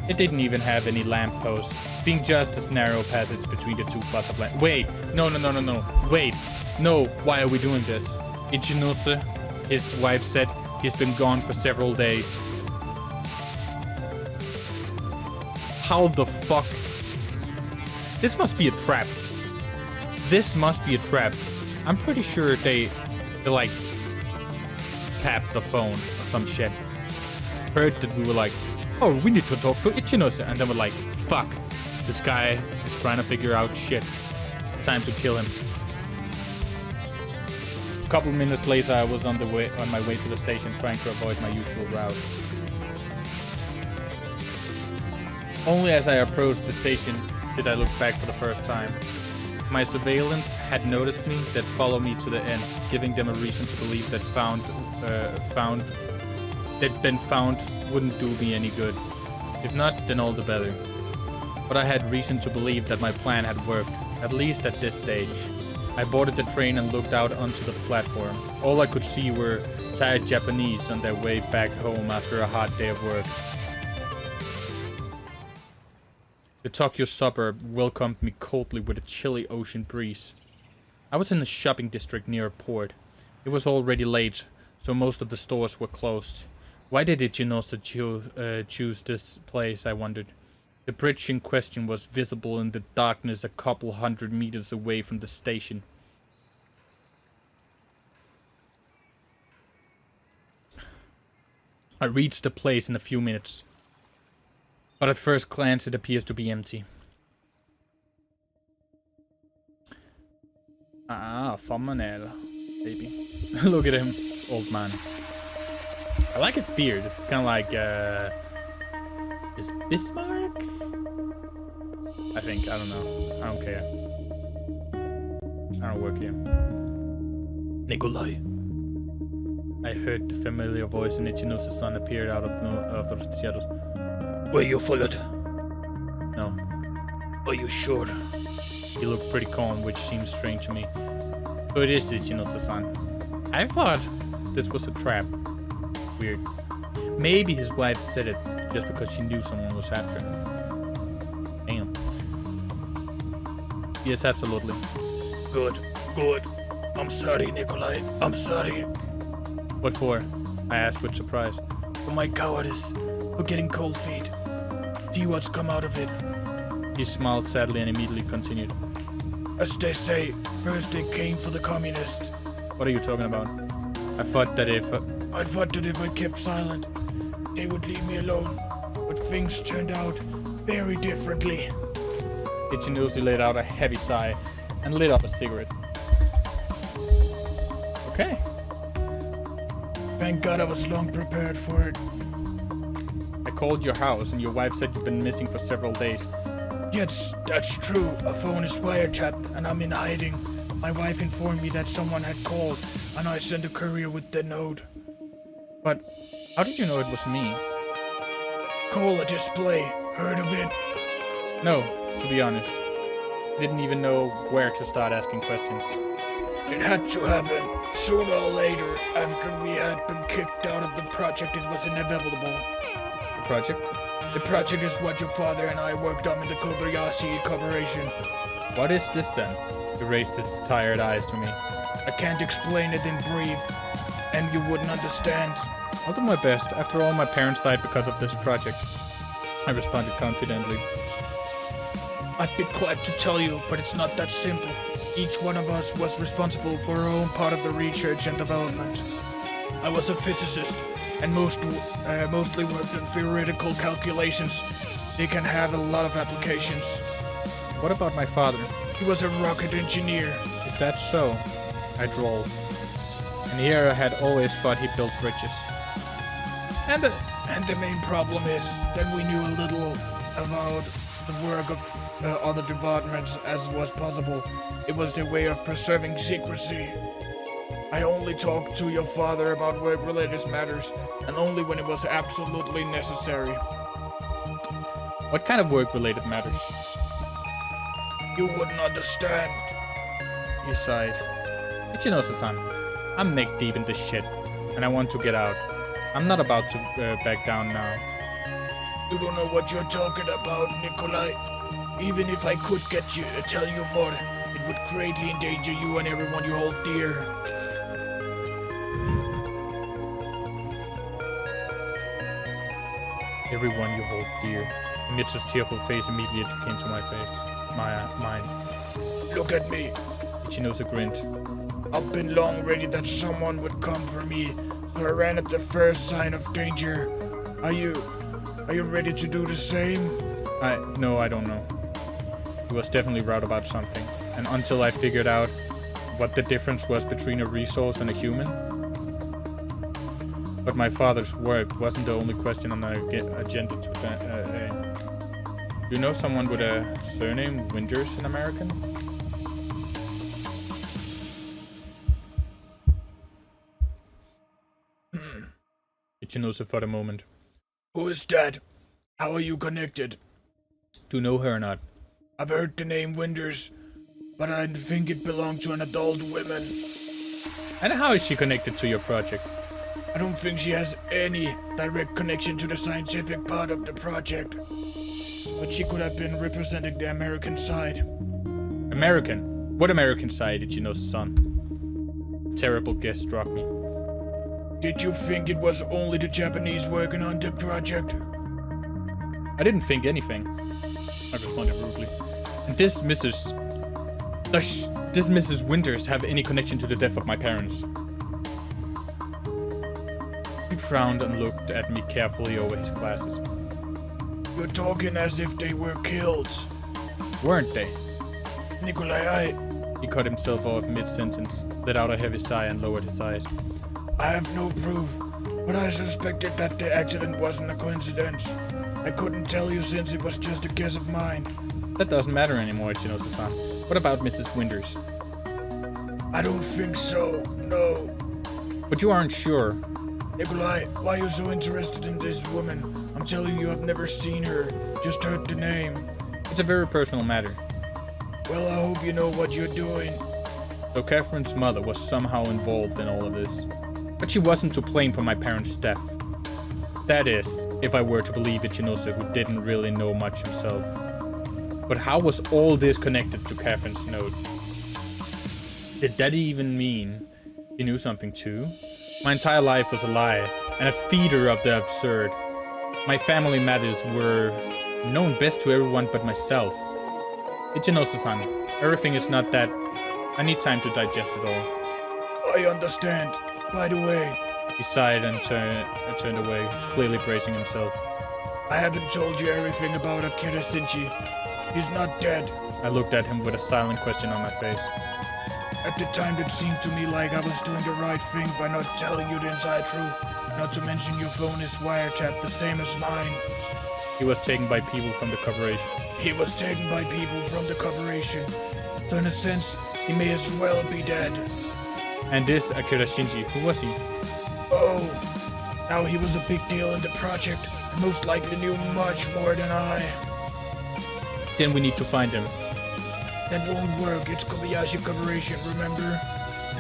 It didn't even have any lampposts, being just a narrow passage between the two plots of land. Wait, no. Wait, no, why are we doing this? Ichinose, his wife said, he's been gone for several days. How the fuck? This must be a trap. This must be a trap. I'm pretty sure they like tapped the phone or some shit. Heard that we were like, oh, we need to talk to Ichinose, and then we're like, fuck, this guy is trying to figure out shit. Time to kill him. A couple minutes later, I was on my way to the station, trying to avoid my usual route. Only as I approached the station did I look back for the first time. My surveillance had noticed me, that followed me to the end, giving them a reason to believe that been found wouldn't do me any good. If not, then all the better. But I had reason to believe that my plan had worked, at least at this stage. I boarded the train and looked out onto the platform. All I could see were tired Japanese on their way back home after a hard day of work. The Tokyo suburb welcomed me coldly with a chilly ocean breeze. I was in a shopping district near a port. It was already late, so most of the stores were closed. Why did Ichinose choose this place, I wondered. The bridge in question was visible in the darkness a couple 100 meters away from the station. I reach the place in a few minutes, but at first glance it appears to be empty. Ah, thumbnail, baby. Look at him, old man. I like his beard. It's kind of like, is Bismarck? I think. I don't know. I don't care. I don't work here. Nikolai. I heard the familiar voice and Ichinosu-san appeared out of the shadows. Were you followed? No. Are you sure? He looked pretty calm, which seems strange to me. So it is Ichinosu-san. I thought this was a trap. Weird. Maybe his wife said it just because she knew someone was after him. Damn. Yes, absolutely. Good, good. I'm sorry, Nikolai. I'm sorry. What for? I asked with surprise. For my cowardice. For getting cold feet. See what's come out of it. He smiled sadly and immediately continued. As they say, first they came for the communists. What are you talking about? I thought that if I kept silent, they would leave me alone. But things turned out very differently. Ichinosu let out a heavy sigh and lit up a cigarette. Okay. Thank God I was long prepared for it. I called your house and your wife said you've been missing for several days. Yes, that's true. A phone is wiretapped and I'm in hiding. My wife informed me that someone had called and I sent a courier with the note. But how did you know it was me? Call a display. Heard of it? No, to be honest. I didn't even know where to start asking questions. It had to happen. Sooner or later, after we had been kicked out of the project, it was inevitable. The project? The project is what your father and I worked on in the Kobayashi Corporation. What is this then? He raised his tired eyes to me. I can't explain it in brief, and you wouldn't understand. I'll do my best. After all, my parents died because of this project. I responded confidently. I'd be glad to tell you, but it's not that simple. Each one of us was responsible for our own part of the research and development. I was a physicist, and mostly worked on theoretical calculations. They can have a lot of applications. What about my father? He was a rocket engineer. Is that so? I drawled. And here I had always thought he built bridges. And the main problem is that we knew a little about the work of other departments as was possible. It was their way of preserving secrecy. I only talked to your father about work-related matters, and only when it was absolutely necessary. What kind of work-related matters? You wouldn't understand. He sighed. Ichinosu-san, I'm neck deep in this shit, and I want to get out. I'm not about to back down now. You don't know what you're talking about, Nikolai. Even if I could get you to tell you more, it would greatly endanger you and everyone you hold dear. Everyone you hold dear. Mitsu's tearful face immediately came to my mind. Look at me. Ichinosu grinned. I've been long ready that someone would come for me, so I ran at the first sign of danger. Are you ready to do the same? No, I don't know. He was definitely right about something, and until I figured out what the difference was between a resource and a human. But my father's work wasn't the only question on the agenda today. Do you know someone with a surname Winters in American? Ichinosu for a moment. Who is that? How are you connected? Do you know her or not? I've heard the name Winters, but I think it belonged to an adult woman. And how is she connected to your project? I don't think she has any direct connection to the scientific part of the project. But she could have been representing the American side. American? What American side, Ichinosu-san? Terrible guess struck me. Did you think it was only the Japanese working on the project? I didn't think anything, I responded rudely. And does Mrs. Winters have any connection to the death of my parents? We frowned and looked at me carefully over his glasses. You're talking as if they were killed. Weren't they? Nikolai, He cut himself off mid-sentence, let out a heavy sigh and lowered his eyes. I have no proof, but I suspected that the accident wasn't a coincidence. I couldn't tell you since it was just a guess of mine. That doesn't matter anymore, Ichinosa-san. What about Mrs. Winters? I don't think so, no. But you aren't sure. Nikolai, why are you so interested in this woman? I'm telling you, I've never seen her, just heard the name. It's a very personal matter. Well, I hope you know what you're doing. So Catherine's mother was somehow involved in all of this. But she wasn't to blame for my parents' death. That is, if I were to believe Ichinose, who didn't really know much himself. But how was all this connected to Catherine's note? Did that even mean he knew something too? My entire life was a lie, and a feeder of the absurd. My family matters were known best to everyone but myself. Ichinose-san, everything is not that. I need time to digest it all. I understand. By the way, He sighed and turned away, clearly bracing himself. I haven't told you everything about Akira Shinji. He's not dead. I looked at him with a silent question on my face. At the time, it seemed to me like I was doing the right thing by not telling you the entire truth. Not to mention your phone is wiretapped the same as mine. He was taken by people from the corporation. He was taken by people from the corporation. So in a sense, he may as well be dead. And this Akira Shinji, who was he? Oh, now he was a big deal in the project, and most likely knew much more than I. Then we need to find him. That won't work, it's Kobayashi Corporation, remember?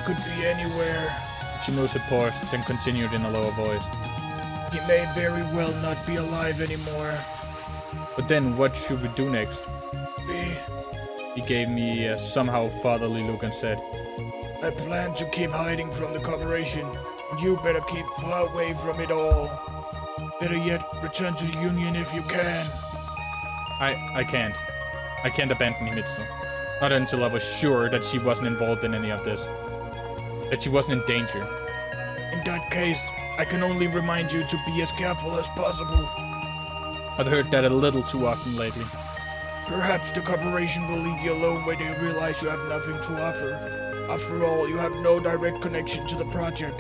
Could be anywhere. Ichinosa paused, then continued in a lower voice. He may very well not be alive anymore. But then what should we do next? We... He gave me a somehow fatherly look and said, I plan to keep hiding from the corporation, and you better keep far away from it all. Better yet, return to the Union if you can. I can't. I can't abandon Himitsu. Not until I was sure that she wasn't involved in any of this. That she wasn't in danger. In that case, I can only remind you to be as careful as possible. I've heard that a little too often lately. Perhaps the corporation will leave you alone when they realize you have nothing to offer. After all, you have no direct connection to the project.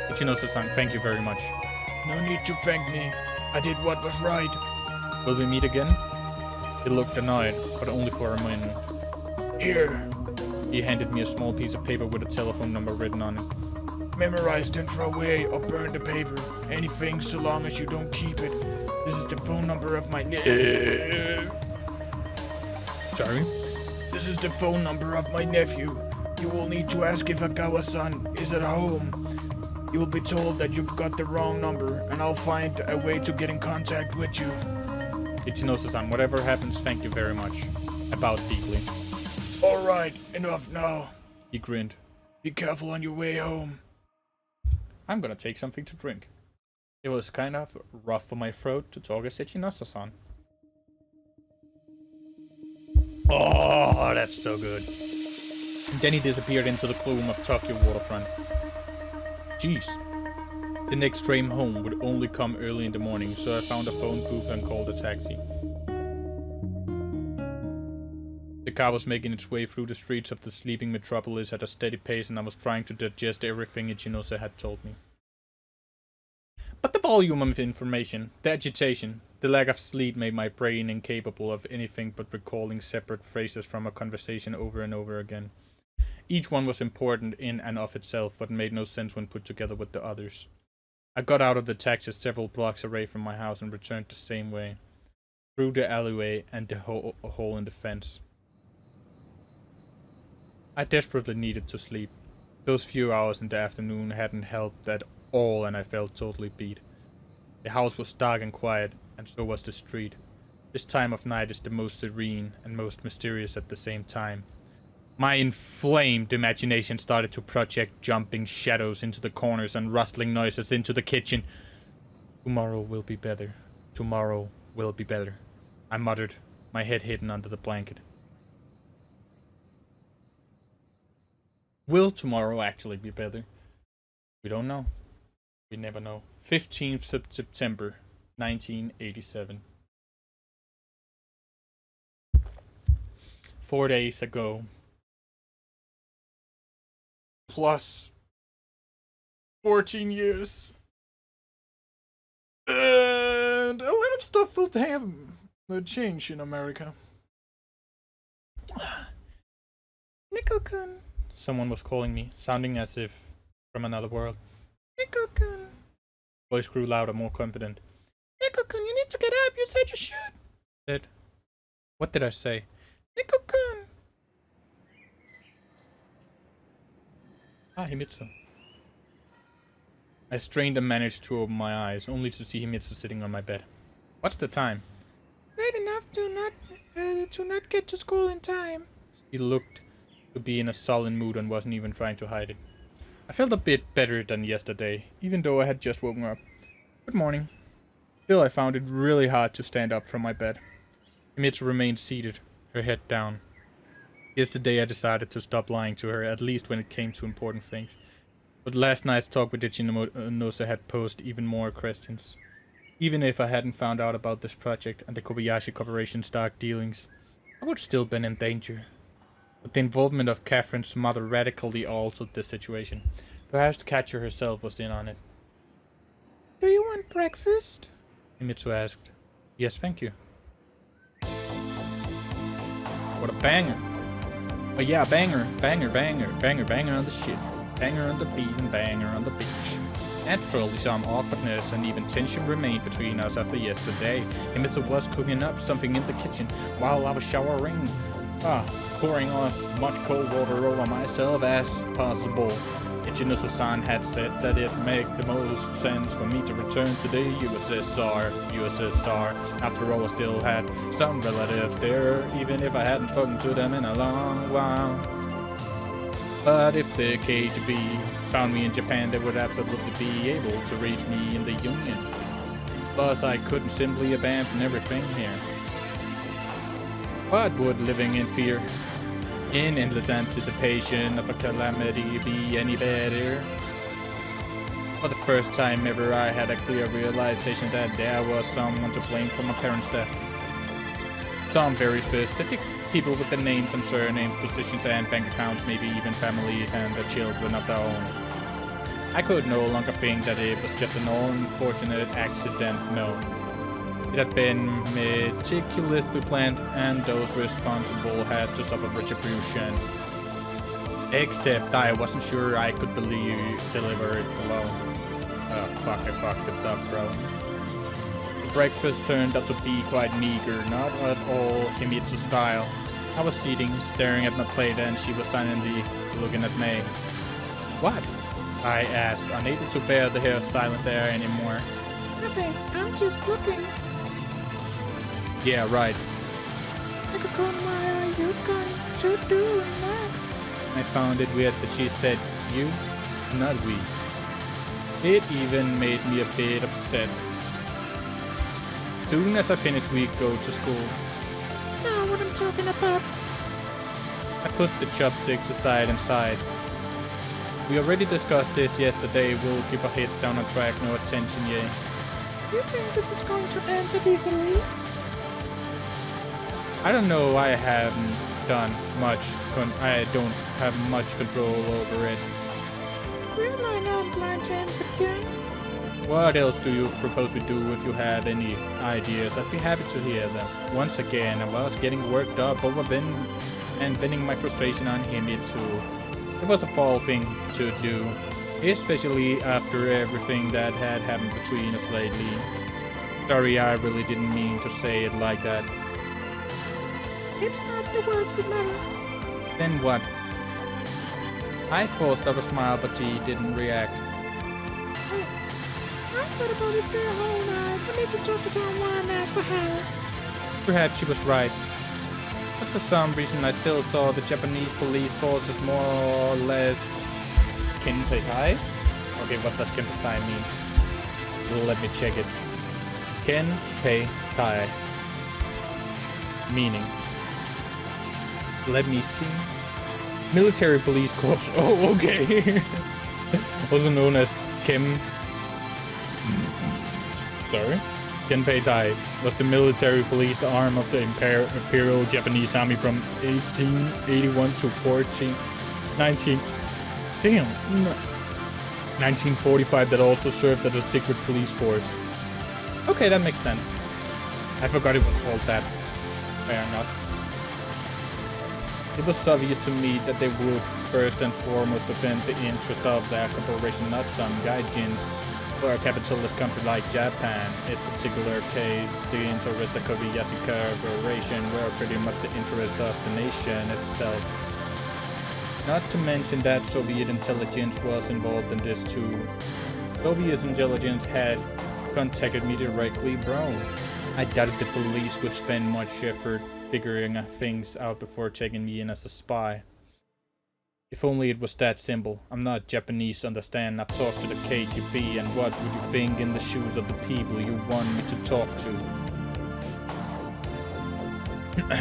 Ichinosa-san, thank you very much. No need to thank me. I did what was right. Will we meet again? He looked annoyed, but only for a moment. Here, He handed me a small piece of paper with a telephone number written on it. memorize and throw away or burn the paper. Anything so long as you don't keep it. This is the phone number of my Sorry? This is the phone number of my nephew. You will need to ask if Agawa-san is at home. You will be told that you've got the wrong number, and I'll find a way to get in contact with you. Ichinosa-san, whatever happens, thank you very much. I bowed deeply. Alright, enough now. He grinned. Be careful on your way home. I'm gonna take something to drink. It was kind of rough for my throat to talk as Ichinosa-san. Oh, that's so good. And then he disappeared into the gloom of Tokyo waterfront. Jeez. The next train home would only come early in the morning, so I found a phone booth and called a taxi. The car was making its way through the streets of the sleeping metropolis at a steady pace, and I was trying to digest everything Ichinose had told me. But the volume of information, the agitation, the lack of sleep made my brain incapable of anything but recalling separate phrases from a conversation over and over again. Each one was important in and of itself, but made no sense when put together with the others. I got out of the taxi several blocks away from my house and returned the same way, through the alleyway and the hole in the fence. I desperately needed to sleep. Those few hours in the afternoon hadn't helped at all, and I felt totally beat. The house was dark and quiet, and so was the street. This time of night is the most serene and most mysterious at the same time. My inflamed imagination started to project jumping shadows into the corners and rustling noises into the kitchen. Tomorrow will be better. Tomorrow will be better, I muttered, my head hidden under the blanket. Will tomorrow actually be better? We don't know. We never know. 15th of September, 1987. 4 days ago. Plus 14 years. And a lot of stuff will have change in America. Nickel-kun. Someone was calling me, sounding as if from another world. Nickel-kun. Voice grew louder, more confident. Nickel-kun, you need to get up. You said you should. Said, what did I say? Nickel-kun. Ah, Himitsu. I strained and managed to open my eyes, only to see Himitsu sitting on my bed. What's the time? Late enough to not get to school in time. He looked to be in a sullen mood and wasn't even trying to hide it. I felt a bit better than yesterday, even though I had just woken up. Good morning. Still, I found it really hard to stand up from my bed. Himitsu remained seated, her head down. Yesterday I decided to stop lying to her, at least when it came to important things. But last night's talk with Ichinose had posed even more questions. Even if I hadn't found out about this project and the Kobayashi Corporation's dark dealings, I would still been in danger. But the involvement of Catherine's mother radically altered the situation. Perhaps the catcher herself was in on it. Do you want breakfast? Himitsu asked. Yes, thank you. What a banger! Oh yeah, banger on the shit. Banger on the beat and banger on the beach. Naturally, some awkwardness and even tension remained between us after yesterday. Himitsu was cooking up something in the kitchen while I was showering. Pouring as much cold water over myself as possible. Ichinose-san had said that it made the most sense for me to return to the USSR. After all, I still had some relatives there, even if I hadn't spoken to them in a long while. But if the KGB found me in Japan, they would absolutely be able to reach me in the Union. Plus, I couldn't simply abandon everything here. But would living in fear, in endless anticipation of a calamity, be any better? For the first time ever, I had a clear realization that there was someone to blame for my parents' death. Some very specific people with their names and surnames, positions and bank accounts, maybe even families and their children of their own. I could no longer think that it was just an unfortunate accident, no. It had been meticulously planned, and those responsible had to suffer retribution. Except I wasn't sure I could deliver it alone. Oh fuck, I fucked it up, bro. The breakfast turned out to be quite meager, not at all Himitsu style. I was sitting, staring at my plate, and she was silently looking at me. What? I asked, unable to bear the silent air anymore. Nothing, I'm just looking. Yeah, right. Nickel-kun, what are you going to do next? I found it weird that she said you, not we. It even made me a bit upset. Soon as I finish, we go to school. Know what I'm talking about. I put the chopsticks aside and sighed. We already discussed this yesterday. We'll keep our heads down on track, no attention, yay. You think this is going to end easily? I don't know, I haven't done much. I don't have much control over it. Will I not blind James again? What else do you propose we do? If you have any ideas, I'd be happy to hear them. Once again, I was getting worked up over venting my frustration on Himitsu. It was a foul thing to do, especially after everything that had happened between us lately. Sorry, I really didn't mean to say it like that. It's not the words that matter. Then what? I forced up a smile, but she didn't react. I thought about it the whole night. I need to talk to someone and ask for help. Perhaps she was right. But for some reason I still saw the Japanese police force as more or less Kenpeitai? Okay, what does Kenpeitai mean? Well, let me check it. Kenpeitai. Meaning. Let me see. Military Police Corps. Oh, okay. Also known as Kem. Sorry? Genpei Dai was the military police arm of the Imperial Japanese Army from 1881 to 1945 that also served as a secret police force. Okay, that makes sense. I forgot it was called that. Fair enough. It was obvious to me that they would first and foremost defend the interest of their corporation, not some gaijins or a capitalist country like Japan. In particular case, the interest of Kobayashi Corporation were pretty much the interest of the nation itself. Not to mention that Soviet intelligence was involved in this too. Soviet intelligence had contacted me directly, bro. I doubted the police would spend much effort figuring things out before taking me in as a spy. If only it was that simple. I'm not Japanese, understand? I've talked to the KGB, and what would you think in the shoes of the people you want me to talk to?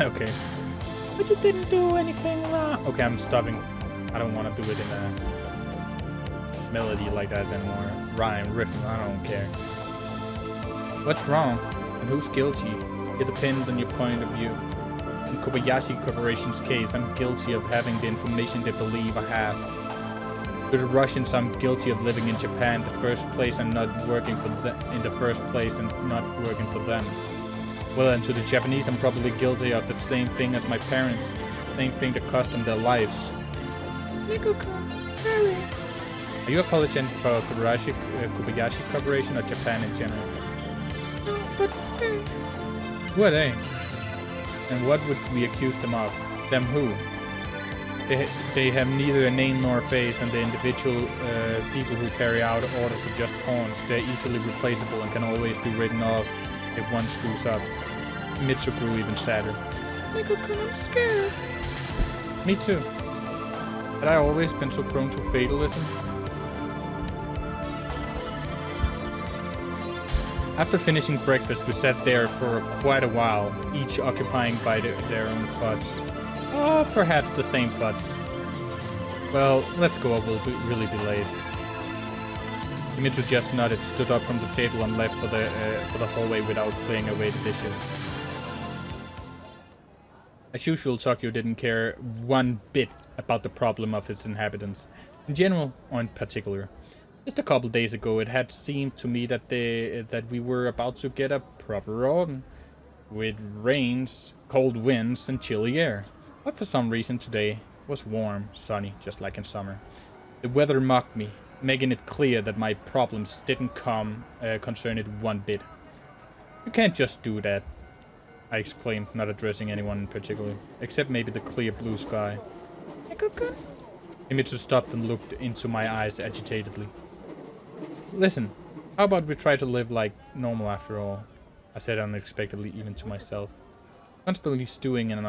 Okay. But you didn't do anything wrong. Okay, I'm stopping. I don't want to do it in a melody like that anymore. Rhyme, riff, I don't care. What's wrong? And who's guilty? It depends on your point of view. In Kobayashi Corporation's case, I'm guilty of having the information they believe I have. To the Russians, I'm guilty of living in Japan in the first place and not working for them in the first place and not working for them. Well, and to the Japanese, I'm probably guilty of the same thing as my parents. Same thing that cost them their lives. Nico-kun, hurry. Are you apologizing for Kobayashi Corporation or Japan in general? No, but they... Who are they? And what would we accuse them of? Them who? They have neither a name nor a face, and the individual people who carry out orders are just pawns. They're easily replaceable and can always be written off if one screws up. Mitsu grew even sadder. Nico-kun, I'm scared. Me too. Had I always been so prone to fatalism? After finishing breakfast, we sat there for quite a while, each occupying by their own thoughts. Or perhaps the same thoughts. Well, let's go or we'll really be late. Dimitri just nodded, stood up from the table and left for the hallway without clearing away the dishes. As usual, Tokyo didn't care one bit about the problem of its inhabitants, in general or in particular. Just a couple days ago, it had seemed to me that we were about to get a proper autumn, with rains, cold winds, and chilly air. But for some reason today was warm, sunny, just like in summer. The weather mocked me, making it clear that my problems didn't concern it one bit. You can't just do that, I exclaimed, not addressing anyone in particular, except maybe the clear blue sky. Nico-kun? Dimitri stopped and looked into my eyes agitatedly. Listen, how about we try to live like normal after all? I said unexpectedly, even to myself. Constantly stewing in an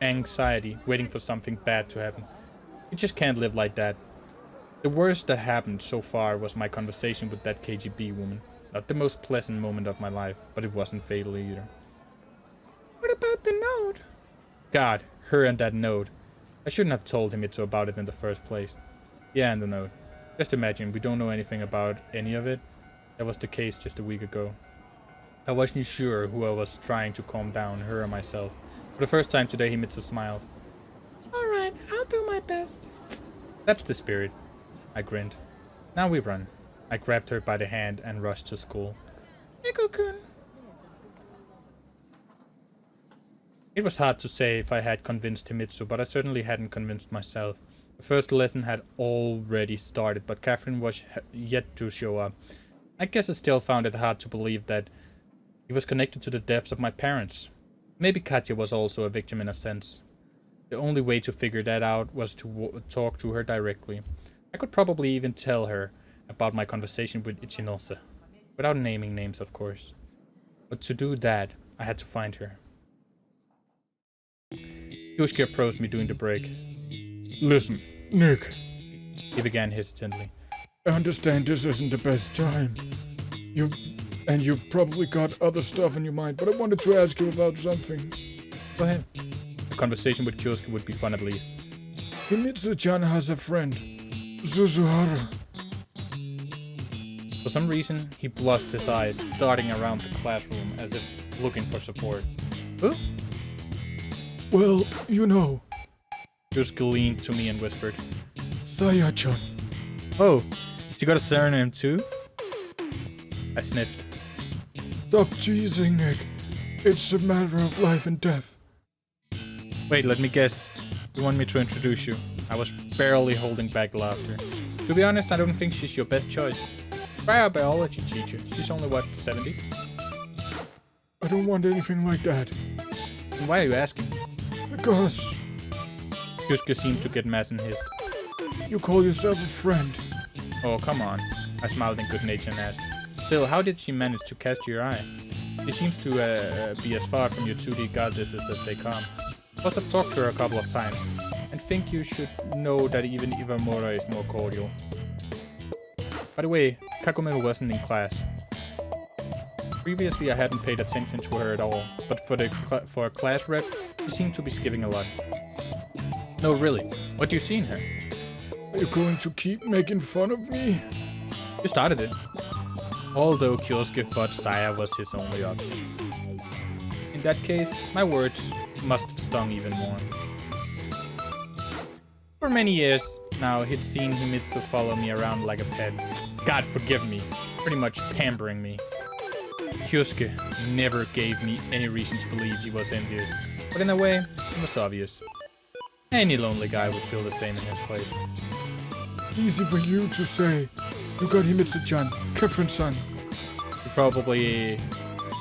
anxiety, waiting for something bad to happen. You just can't live like that. The worst that happened so far was my conversation with that KGB woman. Not the most pleasant moment of my life, but it wasn't fatal either. What about the note? God, her and that note. I shouldn't have told him about it in the first place. Yeah, and the note. Just imagine, we don't know anything about any of it. That was the case just a week ago. I wasn't sure who I was trying to calm down, her or myself. For the first time today, Himitsu smiled. Alright, I'll do my best. That's the spirit. I grinned. Now we run. I grabbed her by the hand and rushed to school. Nico-kun. It was hard to say if I had convinced Himitsu, but I certainly hadn't convinced myself. The first lesson had already started, but Catherine was yet to show up. I guess I still found it hard to believe that he was connected to the deaths of my parents. Maybe Katya was also a victim in a sense. The only way to figure that out was to talk to her directly. I could probably even tell her about my conversation with Ichinose. Without naming names, of course. But to do that, I had to find her. Yusuke approached me during the break. Listen, Nick. He began hesitantly. I understand this isn't the best time. You've probably got other stuff in your mind, but I wanted to ask you about something. Go ahead. A conversation with Kyosuke would be fun at least. Himitsu-chan has a friend, Suzuhara. For some reason, he blushed his eyes, darting around the classroom as if looking for support. Huh? Well, you know, Kyosuke leaned to me and whispered, Saya-chan. "Oh, she got a surname too?" I sniffed. Stop teasing, Nick. It's a matter of life and death. Wait, let me guess. You want me to introduce you? I was barely holding back laughter. To be honest, I don't think she's your best choice. Try our biology teacher. She's only, what, 70? I don't want anything like that. And why are you asking? Because Kyosuke seemed to get mad and hissed. you call yourself a friend. Oh, come on. I smiled in good nature and asked. Still, how did she manage to catch your eye? She seems to be as far from your 2D goddesses as they come. Plus, I've talked to her a couple of times, and think you should know that even Iwamura is more cordial. By the way, Kagome wasn't in class. Previously, I hadn't paid attention to her at all, but for a class rep, she seemed to be skipping a lot. No, really. What do you see in her? Are you going to keep making fun of me? You started it. Although Kyosuke thought Saya was his only option. In that case, my words must have stung even more. For many years now, he'd seen Himitsu follow me around like a pet. God forgive me, pretty much pampering me. Kyosuke never gave me any reason to believe he was envious, but in a way, it was obvious. Any lonely guy would feel the same in his place. Easy for you to say. You got Himitsu-chan, Kefren-san.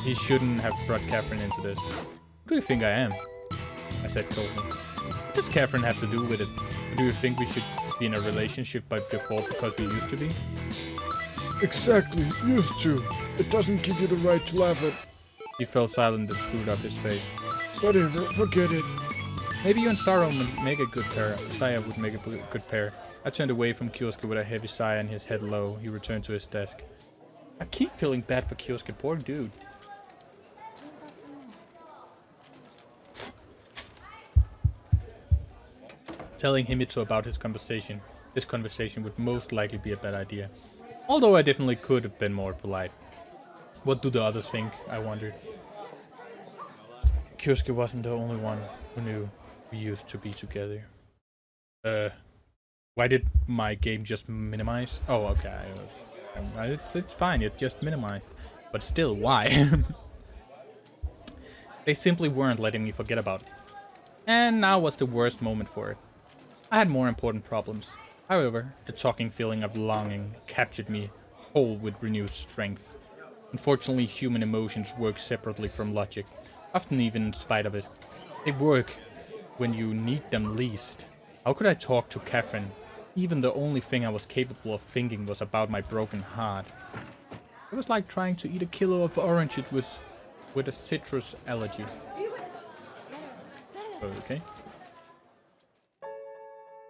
He shouldn't have brought Catherine into this. Who do you think I am? I said coldly. What does Catherine have to do with it? Or do you think we should be in a relationship by default because we used to be? Exactly, used to. It doesn't give you the right to laugh at. He fell silent and screwed up his face. Whatever, forget it. Maybe you and Saro would make a good pair. Saya would make a good pair. I turned away from Kyosuke with a heavy sigh and his head low. He returned to his desk. I keep feeling bad for Kyosuke, poor dude. Telling Himitsu about this conversation would most likely be a bad idea. Although I definitely could have been more polite. What do the others think, I wondered. Kyosuke wasn't the only one who knew we used to be together. Why did my game just minimize? Oh, okay. It's fine, it just minimized. But still, why? They simply weren't letting me forget about it. And now was the worst moment for it. I had more important problems. However, the talking feeling of longing captured me whole with renewed strength. Unfortunately, human emotions work separately from logic, often even in spite of it. They work when you need them least. How could I talk to Catherine? Even the only thing I was capable of thinking was about my broken heart. It was like trying to eat a kilo of oranges with a citrus allergy. Okay.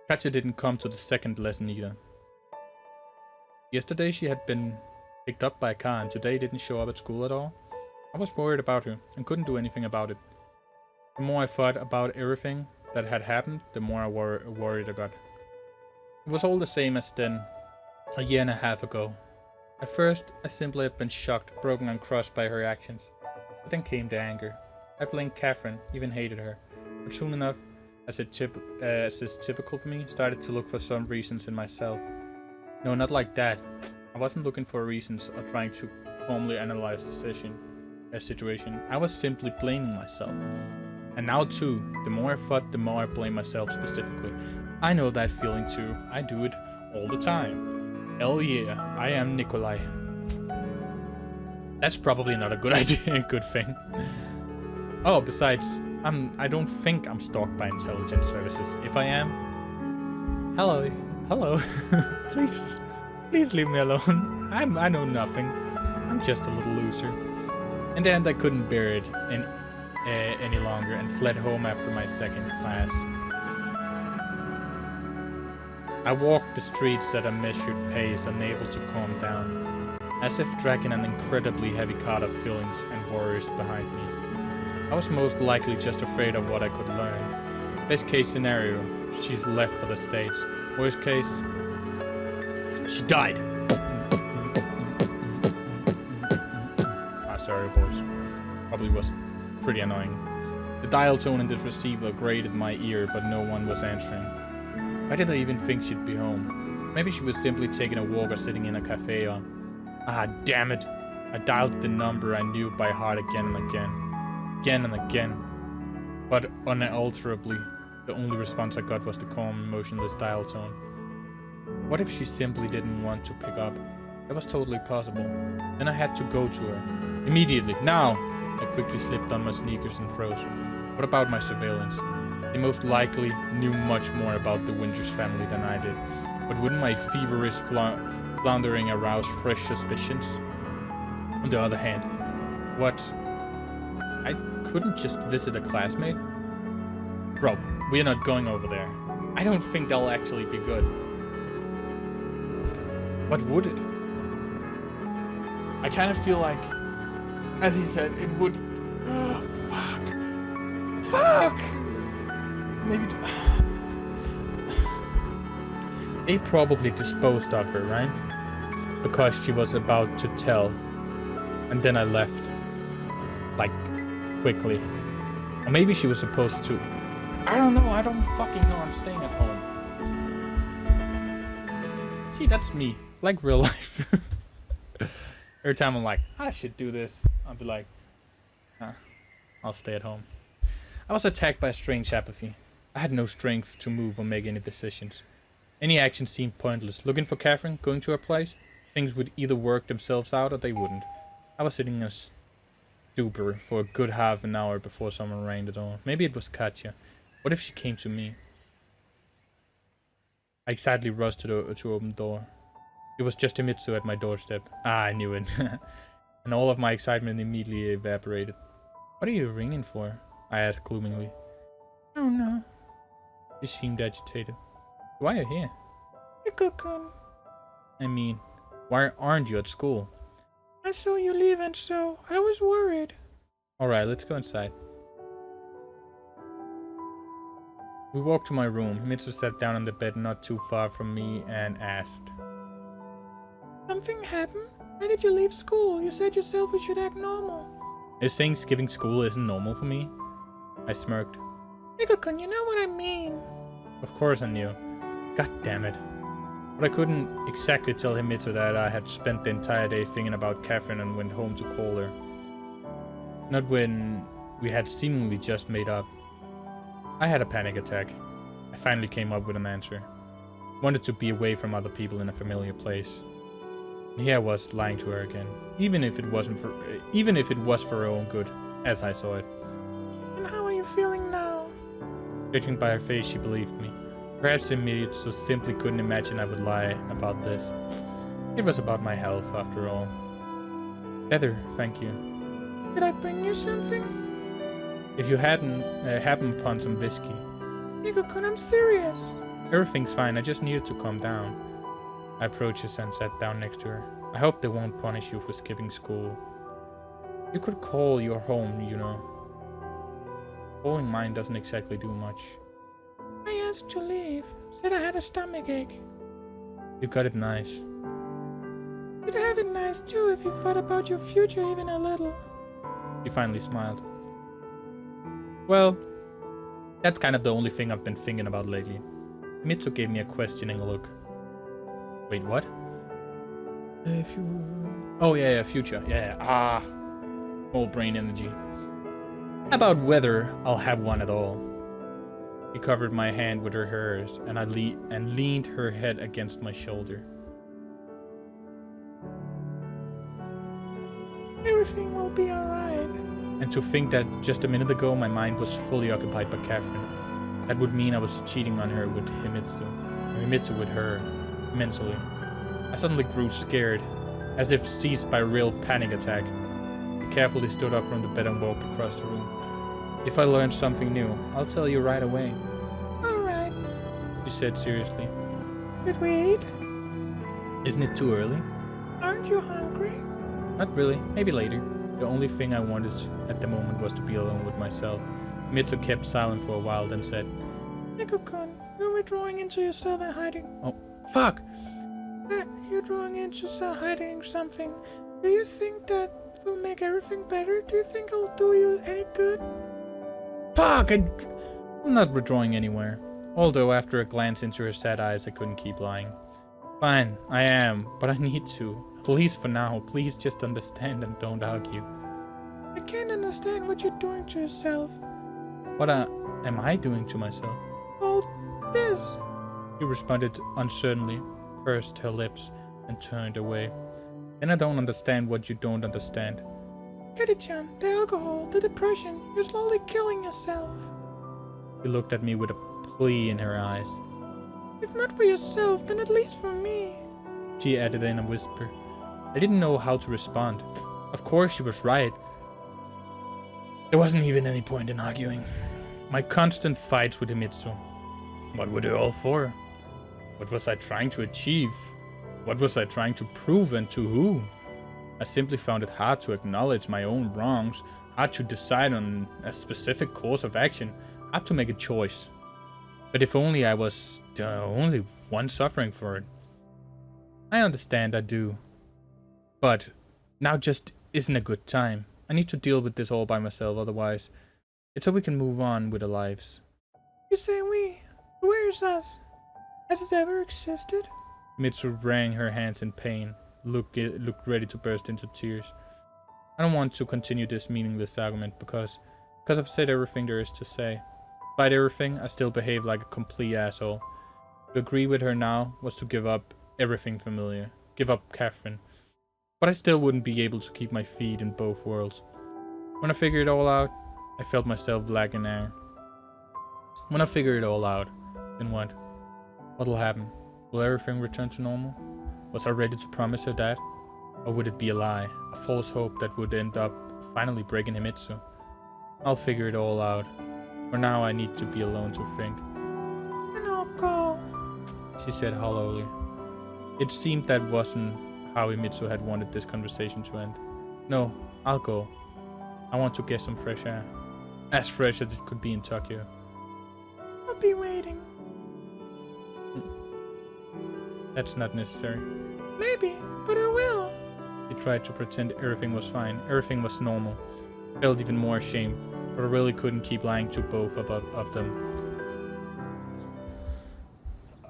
Katya didn't come to the second lesson either. Yesterday she had been picked up by a car and today didn't show up at school at all. I was worried about her and couldn't do anything about it. The more I thought about everything that had happened, the more I worried I got. It was all the same as then, a year and a half ago. At first, I simply had been shocked, broken and crushed by her actions. But then came the anger. I blamed Catherine, even hated her. But soon enough, as is typical for me, started to look for some reasons in myself. No, not like that. I wasn't looking for reasons or trying to calmly analyze the situation. I was simply blaming myself. And now too, the more I thought, the more I blame myself specifically. I know that feeling too. I do it all the time. Hell yeah, I am Nikolai. That's probably not a good idea, a good thing. Oh, besides, I don't think I'm stalked by intelligence services. If I am, hello, please leave me alone. I know nothing. I'm just a little loser. In the end, I couldn't bear it any longer and fled home after my second class. I walked the streets at a measured pace, unable to calm down, as if dragging an incredibly heavy cart of feelings and worries behind me. I was most likely just afraid of what I could learn. Best case scenario, she's left for the States. Worst case, she died. unnecessary voice. Probably was pretty annoying. The dial tone in this receiver grated my ear, but no one was answering. Why did I even think she'd be home? Maybe she was simply taking a walk or sitting in a cafe or... Ah, damn it! I dialed the number I knew by heart again and again. Again and again. But unalterably, the only response I got was the calm, emotionless dial tone. What if she simply didn't want to pick up? That was totally possible. Then I had to go to her. Immediately. Now! I quickly slipped on my sneakers and froze. What about my surveillance? They most likely knew much more about the Winters family than I did. But wouldn't my feverish floundering arouse fresh suspicions? On the other hand, what? I couldn't just visit a classmate? Bro, we're not going over there. I don't think that'll actually be good. But would it? I kind of feel like, as he said, it would... Oh, fuck. Fuck! Maybe... They probably disposed of her, right? Because she was about to tell. And then I left. Like, quickly. Or maybe she was supposed to... I don't know, I don't fucking know, I'm staying at home. See, that's me. Like real life. Every time I'm like, I should do this, I'll be like, nah, I'll stay at home. I was attacked by a strange apathy. I had no strength to move or make any decisions. Any action seemed pointless. Looking for Catherine, going to her place, things would either work themselves out or they wouldn't. I was sitting in a stupor for a good half an hour before someone rang the door. Maybe it was Katya. What if she came to me? I sadly rushed to open the door. It was just Himitsu at my doorstep. Ah, I knew it. And all of my excitement immediately evaporated. What are you ringing for? I asked gloomily. Oh no. She seemed agitated. Why are you here? Nikko-kun. I mean, why aren't you at school? I saw you leave and so I was worried. Alright, let's go inside. We walked to my room. Himitsu sat down on the bed not too far from me and asked. Something happened? Why did you leave school? You said yourself we should act normal. Are you saying skipping school isn't normal for me? I smirked. Nikko-kun, you know what I mean. Of course I knew. God damn it. But I couldn't exactly tell Himitsu that I had spent the entire day thinking about Catherine and went home to call her. Not when we had seemingly just made up. I had a panic attack. I finally came up with an answer. Wanted to be away from other people in a familiar place. And here I was lying to her again. Even if it was for her own good, as I saw it. And how are you feeling now? Judging by her face, she believed me. Perhaps Himitsu simply couldn't imagine I would lie about this. It was about my health, after all. Better, thank you. Did I bring you something? If you hadn't happened upon some whiskey. Nikko-kun, I'm serious. Everything's fine, I just needed to calm down. I approached her and sat down next to her. I hope they won't punish you for skipping school. You could call your home, you know. Calling mine doesn't exactly do much. I asked to leave. Said I had a stomachache. You got it nice. You'd have it nice too if you thought about your future even a little. She finally smiled. Well, that's kind of the only thing I've been thinking about lately. Himitsu gave me a questioning look. Wait, what? Oh, yeah, future. Yeah. Ah. Old brain energy. About whether I'll have one at all. She covered my hand with her hers, and I leaned her head against my shoulder. Everything will be alright. And to think that just a minute ago my mind was fully occupied by Catherine. That would mean I was cheating on her with Himitsu. Or Himitsu with her. Mentally. I suddenly grew scared, as if seized by a real panic attack. I carefully stood up from the bed and walked across the room. If I learned something new, I'll tell you right away. Alright. She said seriously. Did we eat? Isn't it too early? Aren't you hungry? Not really. Maybe later. The only thing I wanted at the moment was to be alone with myself. Mitsu kept silent for a while, then said, Nikko-kun, you're withdrawing into yourself and hiding. Oh, fuck! You're drawing into hiding something. Do you think that will make everything better? Do you think I'll do you any good? Fuck! I'm not withdrawing anywhere. Although after a glance into her sad eyes, I couldn't keep lying. Fine, I am, but I need to. At least for now. Please just understand and don't argue. I can't understand what you're doing to yourself. What am I doing to myself? Well, this. She responded uncertainly, pursed her lips, and turned away. Then I don't understand what you don't understand. Kitty-chan, the alcohol, the depression, you're slowly killing yourself. She looked at me with a plea in her eyes. If not for yourself, then at least for me. She added in a whisper. I didn't know how to respond. Of course she was right. There wasn't even any point in arguing. My constant fights with Himitsu. What were they all for? What was I trying to achieve? What was I trying to prove, and to who? I simply found it hard to acknowledge my own wrongs, hard to decide on a specific course of action, hard to make a choice. But if only I was the only one suffering for it. I understand, I do. But now just isn't a good time. I need to deal with this all by myself, otherwise it's so we can move on with our lives. You say we? Where's us? Has it ever existed? Mitsu wrung her hands in pain, looked ready to burst into tears. I don't want to continue this meaningless argument because I've said everything there is to say. Despite everything, I still behave like a complete asshole. To agree with her now was to give up everything familiar, give up Catherine. But I still wouldn't be able to keep my feet in both worlds. When I figured it all out, I felt myself lagging air. When I figure it all out, then what? What'll happen? Will everything return to normal? Was I ready to promise her that? Or would it be a lie, a false hope that would end up finally breaking Himitsu? I'll figure it all out. For now I need to be alone to think. And I'll go, she said hollowly. It seemed that wasn't how Himitsu had wanted this conversation to end. No, I'll go. I want to get some fresh air. As fresh as it could be in Tokyo. I'll be waiting. That's not necessary. Maybe, but I will. He tried to pretend everything was fine, everything was normal. I felt even more ashamed, but I really couldn't keep lying to both of them.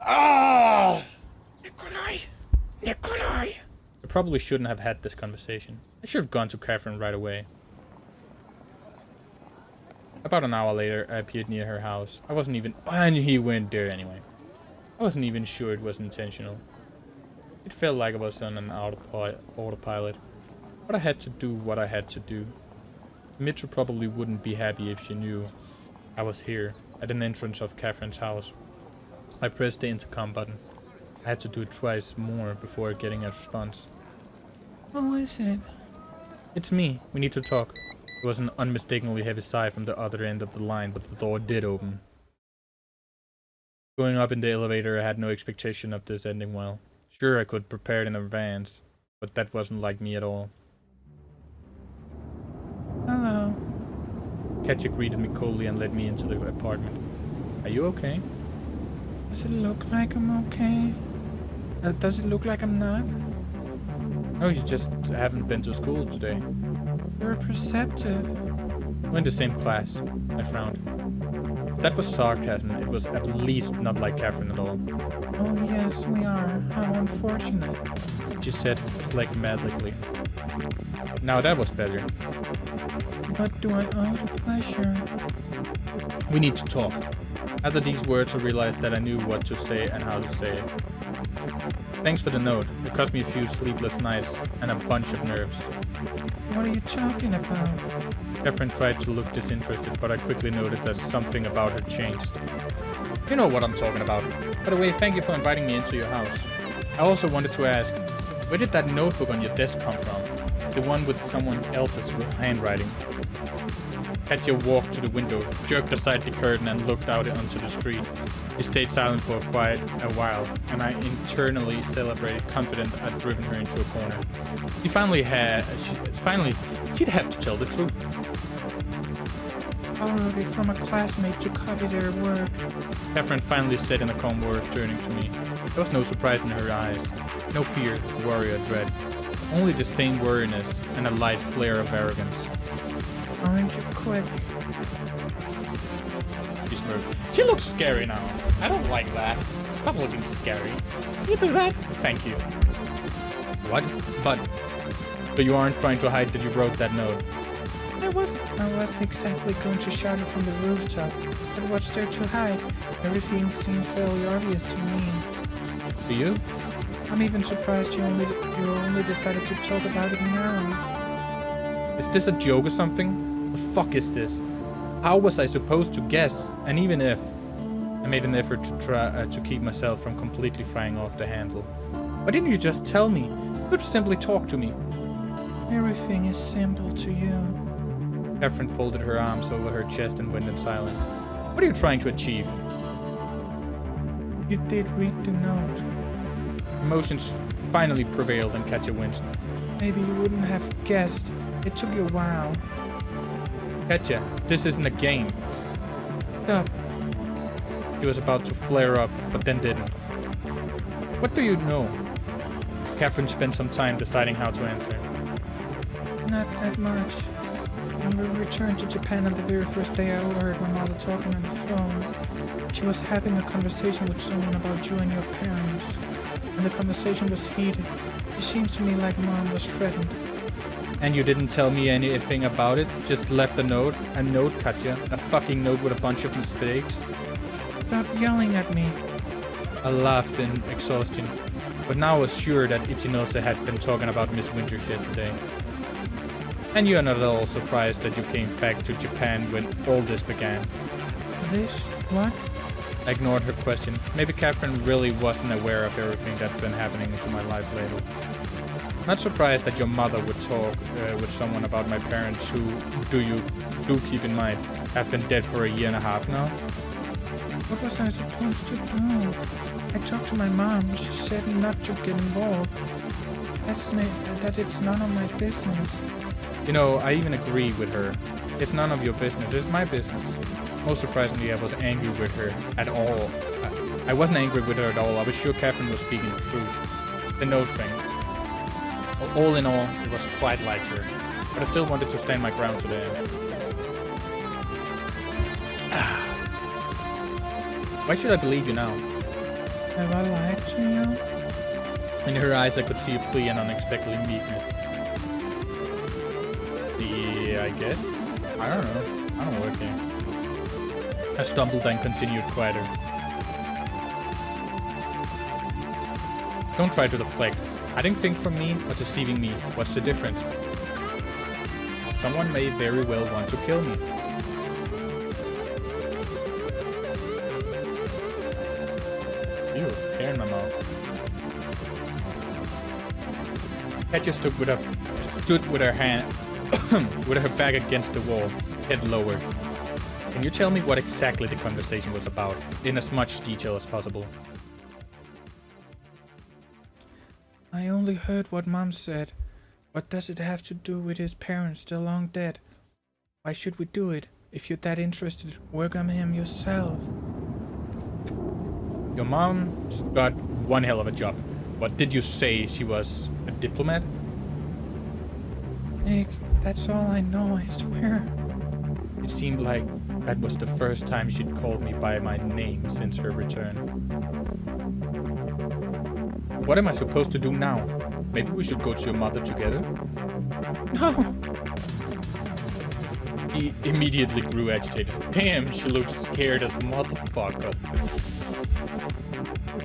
Ah! Nikolai! I probably shouldn't have had this conversation. I should have gone to Catherine right away. About an hour later, I appeared near her house. And he went there anyway. I wasn't even sure it was intentional. It felt like I was on an autopilot. But I had to do what I had to do. Mitsu probably wouldn't be happy if she knew I was here, at an entrance of Catherine's house. I pressed the intercom button. I had to do it twice more before getting a response. Who is it? It's me. We need to talk. There was an unmistakably heavy sigh from the other end of the line, but the door did open. Going up in the elevator, I had no expectation of this ending well. Sure, I could prepare it in advance, but that wasn't like me at all. Hello. Katja greeted me coldly and led me into the apartment. Are you okay? Does it look like I'm okay? Does it look like I'm not? No, you just haven't been to school today. You're perceptive. We're in the same class. I frowned. If that was sarcasm, it was at least not like Catherine at all. Oh yes, we are. How unfortunate. She said phlegmatically. Now that was better. What do I owe the pleasure? We need to talk. After these words, I realized that I knew what to say and how to say it. Thanks for the note. It cost me a few sleepless nights and a bunch of nerves. What are you talking about? Catherine tried to look disinterested, but I quickly noted that something about her changed. You know what I'm talking about. By the way, thank you for inviting me into your house. I also wanted to ask, where did that notebook on your desk come from? The one with someone else's handwriting. Katja walked to the window, jerked aside the curtain and looked out onto the street. She stayed silent for quite a while, and I internally celebrated, confident I'd driven her into a corner. She'd have to tell the truth. Borrowed it from a classmate to copy their work. Catherine finally said in a calm voice, turning to me. There was no surprise in her eyes, no fear, worry, or dread. only the same weariness and a light flare of arrogance. Aren't you quick? She smirked. She looks scary now. I don't like that. Stop looking scary. You do that? Thank you. What? But... So you aren't trying to hide that you wrote that note? I wasn't exactly going to shout it from the rooftop, but what's there to hide? Everything seemed fairly obvious to me. To you? I'm even surprised you only decided to talk about it now. Is this a joke or something? The fuck is this? How was I supposed to guess? And even if... I made an effort to try to keep myself from completely flying off the handle. Why didn't you just tell me? You could simply talk to me. Everything is simple to you. Catherine folded her arms over her chest and went in silence. What are you trying to achieve? You did read the note. Emotions finally prevailed and Katja winced. Maybe you wouldn't have guessed. It took you a while. Katja, this isn't a game. Stop. She was about to flare up, but then didn't. What do you know? Catherine spent some time deciding how to answer. Not that much. When we returned to Japan on the very first day, I overheard my mother talking on the phone. She was having a conversation with someone about you and your parents. And the conversation was heated. It seems to me like Mom was threatened. And you didn't tell me anything about it? Just left a note? A note, Katja? A fucking note with a bunch of mistakes? Stop yelling at me. I laughed in exhaustion. But now I was sure that Ichinose had been talking about Miss Winters yesterday. And you are not at all surprised that you came back to Japan when all this began. This? What? I ignored her question. Maybe Catherine really wasn't aware of everything that's been happening into my life lately. Not surprised that your mother would talk with someone about my parents who, do keep in mind, have been dead for 1.5 years now. What was I supposed to do? I talked to my mom. She said not to get involved. That it's none of my business. You know, I even agree with her. It's none of your business, it's my business. Most surprisingly, I was angry with her at all. I wasn't angry with her at all. I was sure Catherine was speaking the truth. The note thing. All in all, it was quite like her. But I still wanted to stand my ground to the end. Why should I believe you now? Have I lied to you? In her eyes, I could see a plea and unexpected meekness. Yeah, I guess. I don't know. I don't know. Okay. I stumbled and continued quieter. Don't try to deflect. Hiding things from me or deceiving me. What's the difference? Someone may very well want to kill me. Ew, hair in my mouth. Katja stood with her hand, with her back against the wall, head lowered. Can you tell me what exactly the conversation was about, in as much detail as possible? I only heard what Mom said. What does it have to do with his parents still long dead? Why should we do it? If you're that interested, work on him yourself. Your mom's got one hell of a job. What did you say? She was a diplomat? Nick, that's all I know, I swear. It seemed like that was the first time she'd called me by my name since her return. What am I supposed to do now? Maybe we should go to your mother together? No! He immediately grew agitated. Damn, she looked scared as a motherfucker.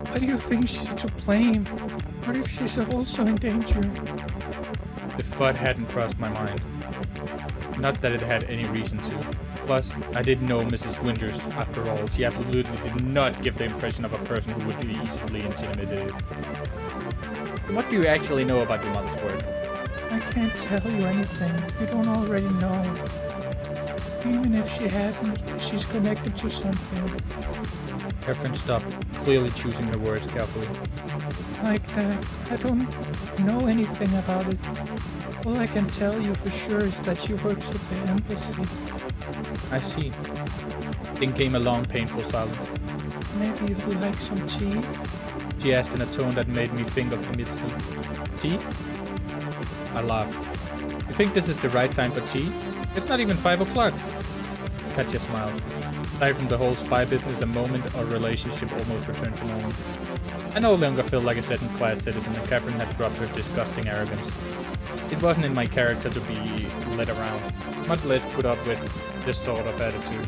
Why do you think she's to blame? What if she's also in danger? The thought hadn't crossed my mind. Not that it had any reason to. Plus, I didn't know Mrs. Winters. After all, she absolutely did not give the impression of a person who would be easily intimidated. What do you actually know about your mother's work? I can't tell you anything you don't already know. Even if she hasn't, she's connected to something. Catherine stopped, clearly choosing her words carefully. Like that. I don't know anything about it. All I can tell you for sure is that she works at the embassy. I see. Then came a long, painful silence. Maybe you'd like some tea? She asked in a tone that made me think of Himitsu. Tea? I laughed. You think this is the right time for tea? It's not even 5 o'clock. Katya smiled. Aside from the whole spy business, a moment our relationship almost returned to normal. I no longer felt like a second-class citizen, and Catherine had dropped her disgusting arrogance. It wasn't in my character to be led around, much less put up with this sort of attitude.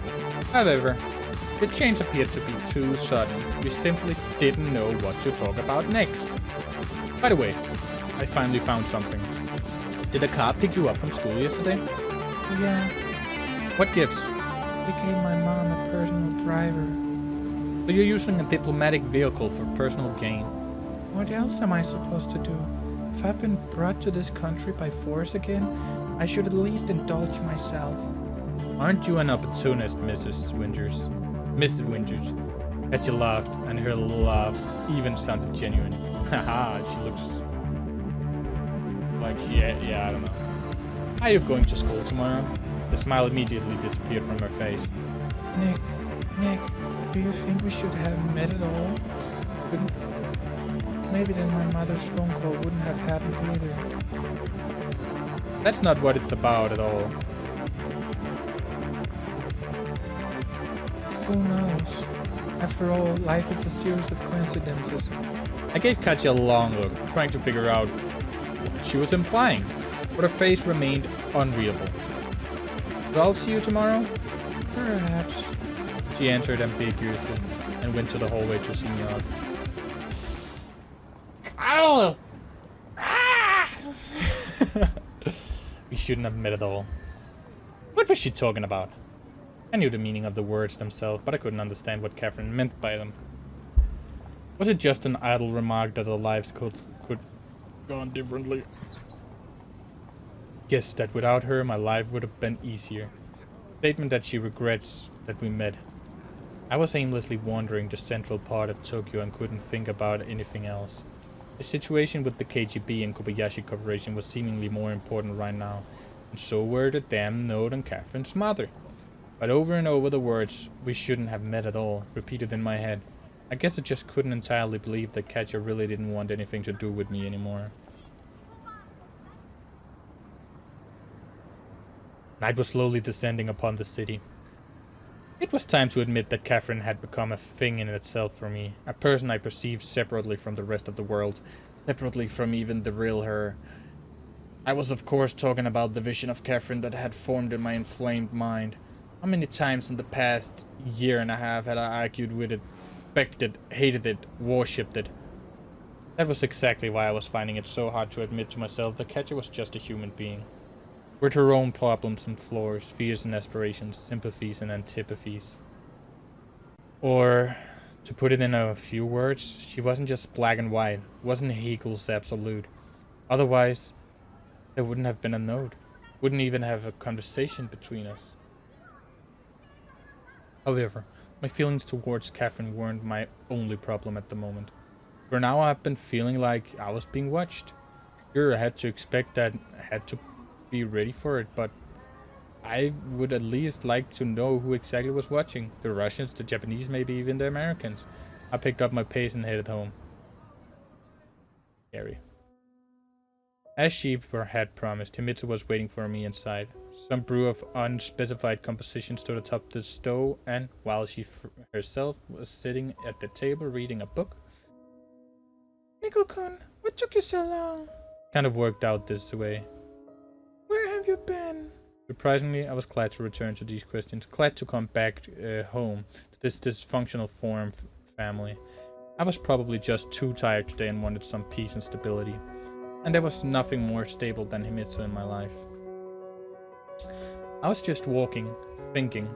However, the change appeared to be too sudden. We simply didn't know what to talk about next. By the way, I finally found something. Did a car pick you up from school yesterday? Yeah, What gives? they gave my mom a personal driver. So you're using a diplomatic vehicle for personal gain. What else am I supposed to do? If I've been brought to this country by force again, I should at least indulge myself. Aren't you an opportunist, Mrs. Winters? Mrs. Winters. Katya laughed, and her laugh even sounded genuine. Haha, she looks like yeah, I don't know. Are you going to school tomorrow? The smile immediately disappeared from her face. Nick, do you think we should have met at all? Maybe then my mother's phone call wouldn't have happened either. That's not what it's about at all. Who knows? After all, life is a series of coincidences. I gave Katya a long look, trying to figure out what she was implying, but her face remained unreadable. So I'll see you tomorrow? Perhaps. She answered ambiguously and went to the hallway to see me off. Ow! We shouldn't have met at all. What was she talking about? I knew the meaning of the words themselves, but I couldn't understand what Catherine meant by them. Was it just an idle remark that our lives could go on differently? Guess that without her, my life would have been easier. Statement that she regrets that we met. I was aimlessly wandering the central part of Tokyo and couldn't think about anything else. The situation with the KGB and Kobayashi Corporation was seemingly more important right now, and so were the damn note and Catherine's mother. But over and over the words, "we shouldn't have met at all," repeated in my head. I guess I just couldn't entirely believe that Katya really didn't want anything to do with me anymore. Night was slowly descending upon the city. It was time to admit that Catherine had become a thing in itself for me, a person I perceived separately from the rest of the world, separately from even the real her. I was of course talking about the vision of Catherine that had formed in my inflamed mind. How many times in the past year and a half had I argued with it, begged it, hated it, worshipped it? That was exactly why I was finding it so hard to admit to myself that Katya was just a human being, with her own problems and flaws, fears and aspirations, sympathies and antipathies. Or, to put it in a few words, she wasn't just black and white, wasn't Hegel's absolute. Otherwise, there wouldn't have been a note, wouldn't even have a conversation between us. However, my feelings towards Catherine weren't my only problem at the moment. For now I've been feeling like I was being watched. Sure, I had to expect that, I had to be ready for it, but I would at least like to know who exactly was watching. The Russians, the Japanese, maybe even the Americans. I picked up my pace and headed home. Scary. As she had promised, Himitsu was waiting for me inside. Some brew of unspecified composition stood atop the stove, and while she herself was sitting at the table reading a book. Nico-kun, what took you so long? Kind of worked out this way. Where have you been? Surprisingly, I was glad to return to these questions, glad to come back home to this dysfunctional foreign family. I was probably just too tired today and wanted some peace and stability. And there was nothing more stable than Himitsu in my life. I was just walking, thinking.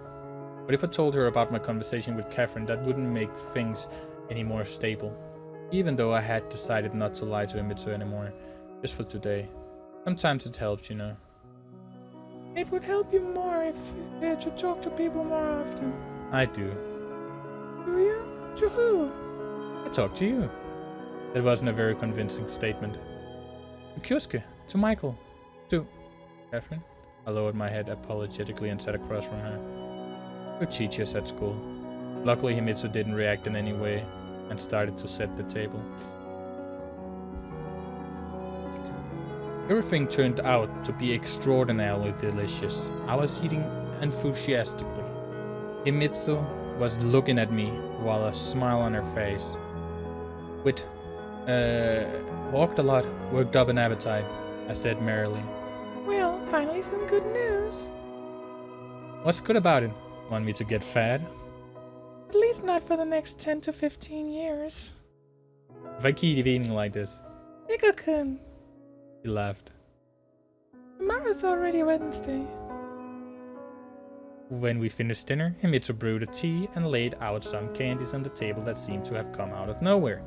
But if I told her about my conversation with Catherine, that wouldn't make things any more stable. Even though I had decided not to lie to Himitsu anymore, just for today. Sometimes it helps, you know. It would help you more if you had to talk to people more often. I do. Do you? To who? I talk to you. That wasn't a very convincing statement. To Kyosuke, to Michael, to Catherine. I lowered my head apologetically and sat across from her. Good teachers at school. Luckily, Himitsu didn't react in any way and started to set the table. Everything turned out to be extraordinarily delicious. I was eating enthusiastically. Himitsu was looking at me while a smile on her face. With walked a lot, worked up an appetite, I said merrily. Well, finally some good news. What's good about it? Want me to get fat? At least not for the next 10 to 15 years. If I keep eating like this, Nico-kun, he laughed. tomorrow's already Wednesday. When we finished dinner, Himitsu brewed a tea and laid out some candies on the table that seemed to have come out of nowhere.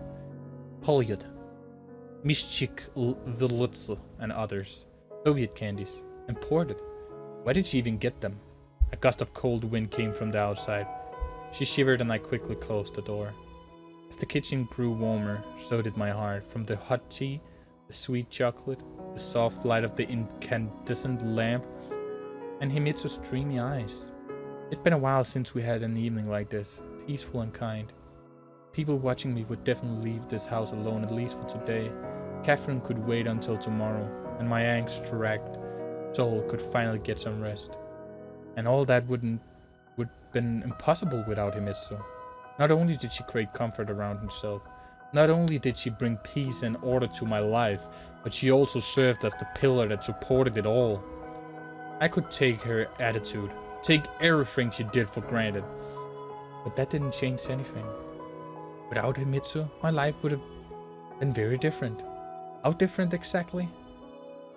Polyud, Mishchik Vilutsu, and others. Soviet candies. Imported. Why did she even get them? A gust of cold wind came from the outside. She shivered and I quickly closed the door. As the kitchen grew warmer, so did my heart. From the hot tea, the sweet chocolate, the soft light of the incandescent lamp, and Himitsu's dreamy eyes. It'd been a while since we had an evening like this, peaceful and kind. People watching me would definitely leave this house alone, at least for today. Catherine could wait until tomorrow, and my angst-racked soul could finally get some rest. And all that would been impossible without Himitsu. Not only did she create comfort around herself, not only did she bring peace and order to my life, but she also served as the pillar that supported it all. I could take her attitude, take everything she did for granted, but that didn't change anything. Without Himitsu, my life would have been very different. How different exactly?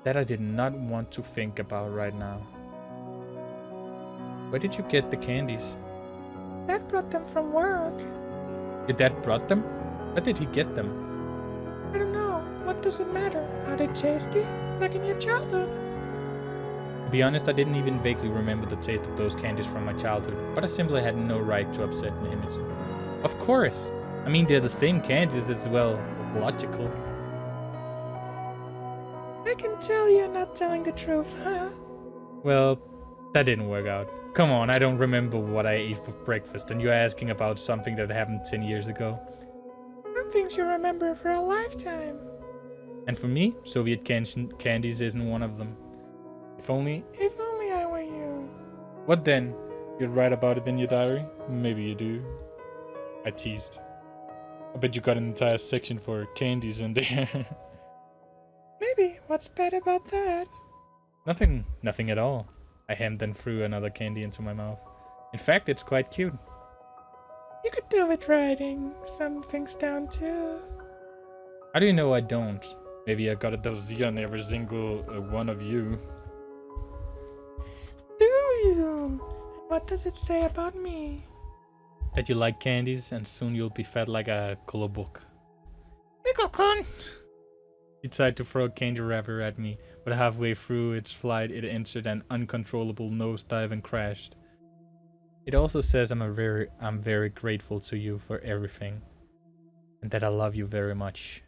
That I did not want to think about right now. Where did you get the candies? Dad brought them from work. Your dad brought them? Where did he get them? I don't know. What does it matter? Are they tasty? Like in your childhood? To be honest, I didn't even vaguely remember the taste of those candies from my childhood, but I simply had no right to upset Himitsu. Of course! I mean, they're the same candies as well. Logical. I can tell you're not telling the truth, huh? Well, that didn't work out. Come on, I don't remember what I ate for breakfast, and you're asking about something that happened 10 years ago. Some things you remember for a lifetime. And for me, Soviet candies isn't one of them. If only I were you. What then? You'd write about it in your diary? Maybe you do. I teased. I bet you got an entire section for candies in there. Maybe. What's bad about that? Nothing at all. I hemmed and threw another candy into my mouth. In fact, it's quite cute. You could do with writing some things down too. How do you know I don't? Maybe I got a dossier on every single one of you. Do you? What does it say about me? That you like candies and soon you'll be fat like a kolobok. Nico-kun! She tried to throw a candy wrapper at me, but halfway through its flight it entered an uncontrollable nosedive and crashed. It also says I'm very grateful to you for everything, and that I love you very much.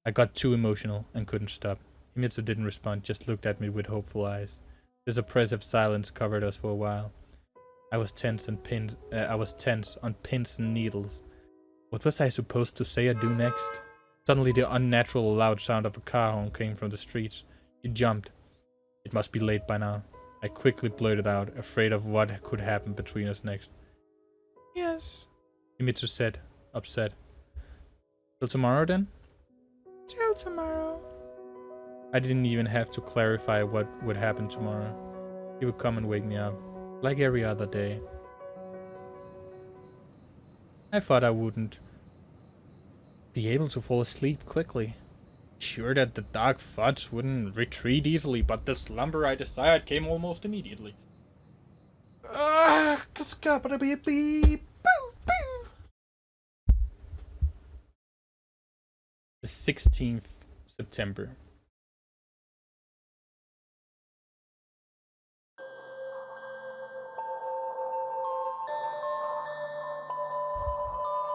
I got too emotional and couldn't stop. Himitsu didn't respond, just looked at me with hopeful eyes. This oppressive silence covered us for a while. I was tense on pins and needles. What was I supposed to say or do next? Suddenly the unnatural loud sound of a car horn came from the streets. She jumped. It must be late by now. I quickly blurted out, afraid of what could happen between us next. Yes. Himitsu said, upset. Till tomorrow then? Till tomorrow. I didn't even have to clarify what would happen tomorrow. He would come and wake me up, like every other day. I thought I wouldn't be able to fall asleep quickly. Sure that the dark thoughts wouldn't retreat easily, but the slumber I desired came almost immediately. The 16th September.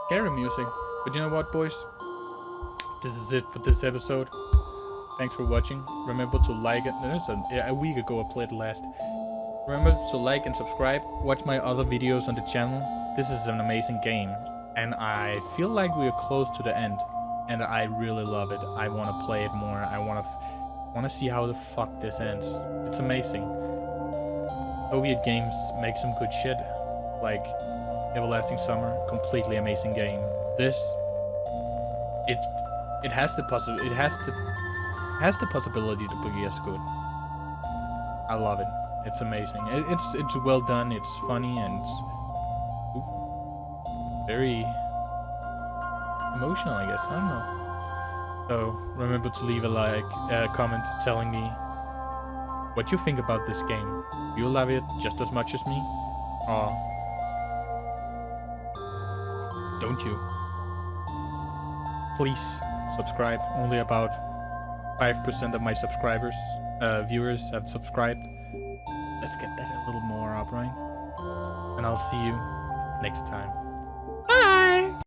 Scary music. But you know what, boys? This is it for this episode. Thanks for watching. Remember to like it. A week ago I played last. Remember to like and subscribe. Watch my other videos on the channel. This is an amazing game. And I feel like we are close to the end. And I really love it. I want to play it more. I want to wanna see how the fuck this ends. It's amazing. Soviet games make some good shit, like Everlasting Summer, completely amazing game. This, it has the possibility to be as good. I love it. It's amazing. It's well done. It's funny and very emotional, I guess. I don't know. So remember to leave a comment telling me what you think about this game. Do you love it just as much as me, or don't you? Please subscribe. Only about 5% of my subscribers, viewers have subscribed. Let's get that a little more up, right? And I'll see you next time.